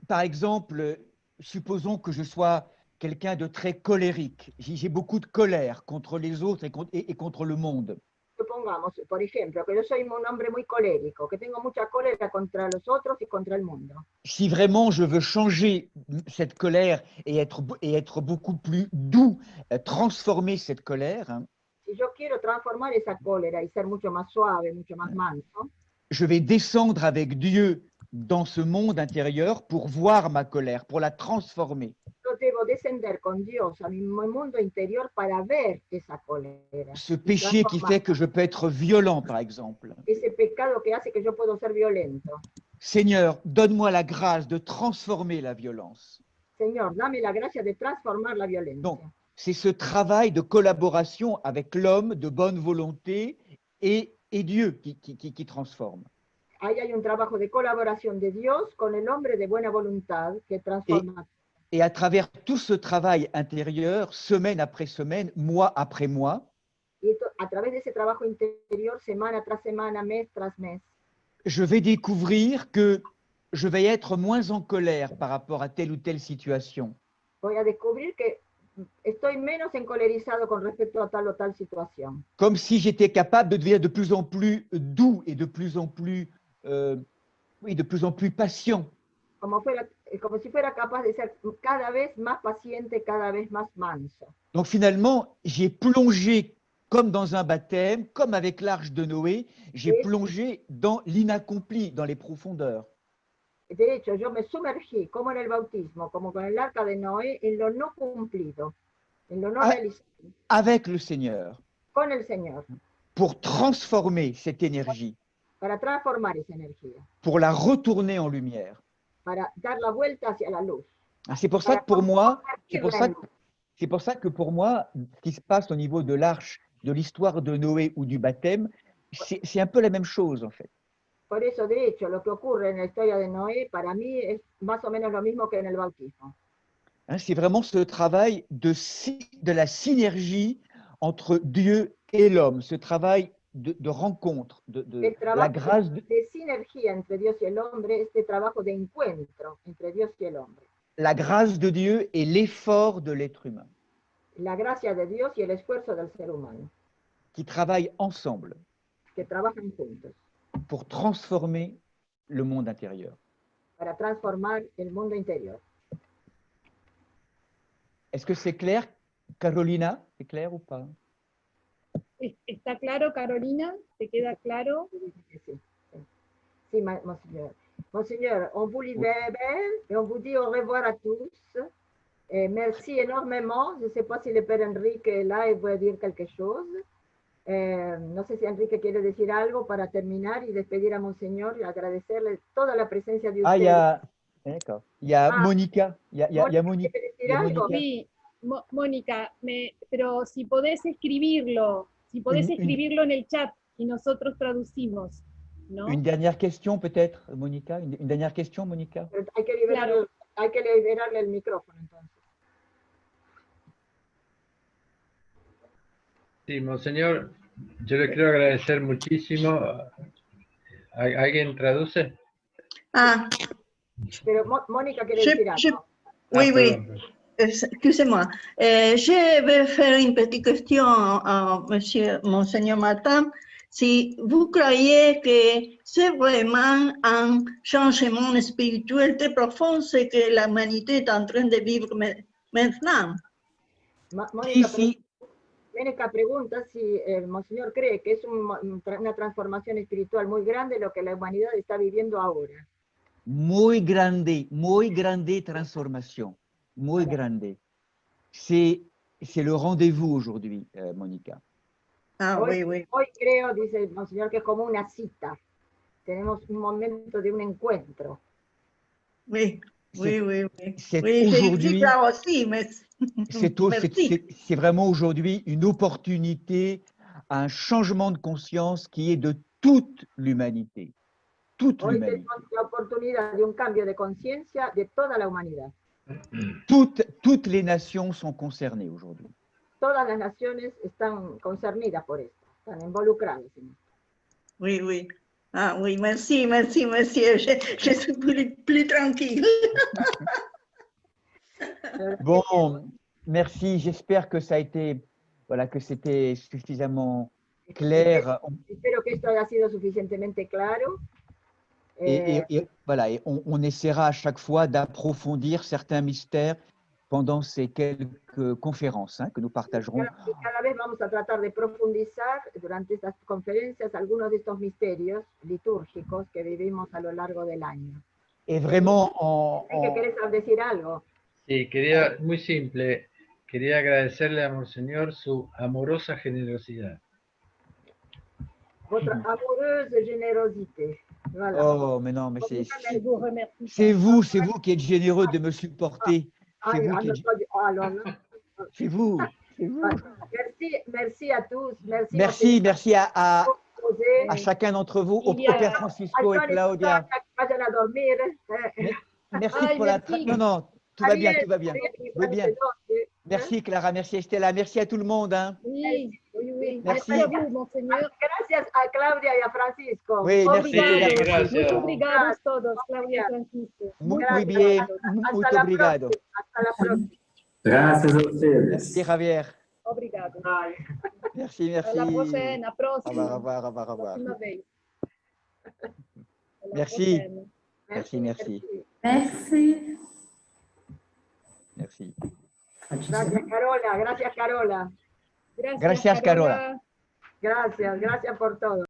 par exemple, supposons que je sois quelqu'un de très colérique. J'ai beaucoup de colère contre les autres et contre le monde. Supongamos, por ejemplo, que yo soy un hombre muy colérico, que tengo mucha cólera contra los otros y contra el mundo. Si vraiment je veux changer cette colère et être beaucoup plus doux, transformer cette colère, hein, Si yo quiero transformar esa cólera y ser mucho más suave, mucho más manso, je vais descendre avec Dieu dans ce monde intérieur pour voir ma colère, pour la transformer. yo debo descender con Dios a mi mundo interior para ver esa cólera. Ce péché qui fait que je peux être violent, par exemple. Ese pecado que hace que yo puedo ser violento. Seigneur, donne-moi la grâce de transformer la violence. Señor, dame la gracia de transformar la violencia. Donc, c'est ce travail de collaboration avec l'homme de bonne volonté et Dieu qui transforme. Ahí hay un trabajo de colaboración de Dios con el hombre de buena voluntad que transforma. Et à travers tout ce travail intérieur, semaine après semaine, mois après mois, Y a través de ese trabajo interior, semana tras semana, mes tras mes, je vais découvrir que je vais être moins en colère par rapport à telle ou telle situation. voy a descubrir que estoy menos encolerizado con respecto a tal o tal situación. Comme si j'étais capable de devenir de plus en plus doux et de plus en plus, de plus en plus patient. Como si fuera capaz de ser cada vez más paciente, cada vez más manso. Donc finalement, j'ai plongé comme dans un baptême, comme avec l'arche de Noé, j'ai plongé dans l'inaccompli, dans les profondeurs. De hecho, yo me sumergí, como en el bautismo, como con el arca de Noé, en lo no cumplido, en lo no realizado, Avec le Seigneur, con el Señor, pour transformer cette énergie, para transformar esa energía, pour la retourner en lumière. para dar la vuelta hacia la luz. C'est pour ça que pour moi, c'est pour ça que pour moi, ce qui se passe au niveau de l'arche, de l'histoire de Noé ou du baptême, c'est un peu la même chose en fait. Por eso, de hecho, lo que ocurre en la historia de Noé, para mí es más o menos lo mismo que en el bautismo. C'est vraiment ce travail de la synergie entre Dieu et l'homme, ce travail de rencontre, de la grâce. De sinergia entre Dios y el hombre, este trabajo de encuentro entre Dios y el hombre. La grâce de Dieu et l'effort de l'être humain. La gracia de Dios y el esfuerzo del ser humano. Qui travaillent ensemble. Que trabajan juntos. Pour transformer le monde intérieur. Para transformar el mundo interior. Est-ce que c'est clair, Carolina? C'est clair ou pas? ¿Está claro, Carolina? ¿Te queda claro? Sí, Monseigneur. Monseigneur, on vous libère et on vous dit au revoir à tous. Merci énormément. Je ne sais pas si le Père Enrique est là et veut dire quelque chose. No sé si Enrique quiere decir algo para terminar y despedir a Monseñor y agradecerle toda la presencia de Ah, ustedes. d'accord. Il y a Ah, Monica. Il y a Mónica, Monique. ¿quiere Il decir y a algo? Monica. Sí, Mónica, pero si podés escribirlo, en el chat y nosotros traducimos, ¿no? Une dernière question peut-être, Monica. Une dernière question, Monica. Pero hay que liberarle, Claro. hay que liberarle el micrófono entonces. Sí, Monseñor, yo le quiero agradecer muchísimo. ¿Alguien traduce? Ah, Pero Mónica quiere je, decir je- algo. oui, Ah, oui, perdón. excusez-moi. Je vais faire une petite question à Monsieur Monseigneur Martin. Si vous croyez que c'est vraiment un changement spirituel très profond, ce que l'humanité est en train de vivre maintenant. Mónica, Sí. Mónica pregunta si el Monseñor cree que es una transformación espiritual muy grande lo que la humanidad está viviendo ahora. Muy grande transformation. Muy Voilà. grande. C'est le rendez-vous aujourd'hui, Monica. Ah, Hoy, oui, oui. hoy creo, dice el Monseñor, que es como una cita. Tenemos un momento de un encuentro. Oui, oui, oui, oui. C'est Oui, j'y aujourd'hui, crois aussi, mais merci. c'est vraiment aujourd'hui une opportunité, un changement de conscience qui est de toute l'humanité. Toute Hoy l'humanité. tenemos la oportunidad de un cambio de conciencia de toda la humanidad. Toutes les nations sont concernées aujourd'hui. Todas las naciones están concernidas por esto, están involucradas en esto. Oui, oui. Ah oui, merci, monsieur. Je suis plus tranquille. Bon, merci. J'espère que ça a été, voilà, que c'était suffisamment clair. Espero que esto haya sido suficientemente claro. Et voilà, et on essaiera à chaque fois d'approfondir certains mystères pendant ces quelques conférences que nous partagerons. Y cada vez vamos a tratar de profundizar durante estas conferencias algunos de estos misterios litúrgicos que vivimos a lo largo del año. Et vraiment, ¿Qué querés decir algo? Sí, muy simple, quería agradecerle a Monseñor su amorosa generosidad. Votre amoureuse générosité. Voilà. Oh, mais non, mais Je vous remercie. c'est vous qui êtes généreux de me supporter. C'est vous qui êtes... C'est vous. Merci à tous. Merci à chacun d'entre vous, au Père Francisco et Claudia. Vayan a dormir. Merci Ay, pour la... merci. Non, tout va bien, tout va bien. Muy bien. Merci Clara, merci Estela, merci à tout le monde. Oui, oui, oui. Merci. Merci à vous, Monseñor. Gracias a Claudia y a Francisco. Oui, merci. Obrigado. Gracias. Muito obrigados todos, Claudia Francisco. Muy bien, muy obrigado. Hasta la próxima. Gracias a ustedes. Merci Javier. Obrigado. Merci. A la próxima. Au revoir. Próxima vez. A la Merci. próxima. Merci. Gracias, Carola. Gracias, Carola. Gracias, Carola. Gracias por todo.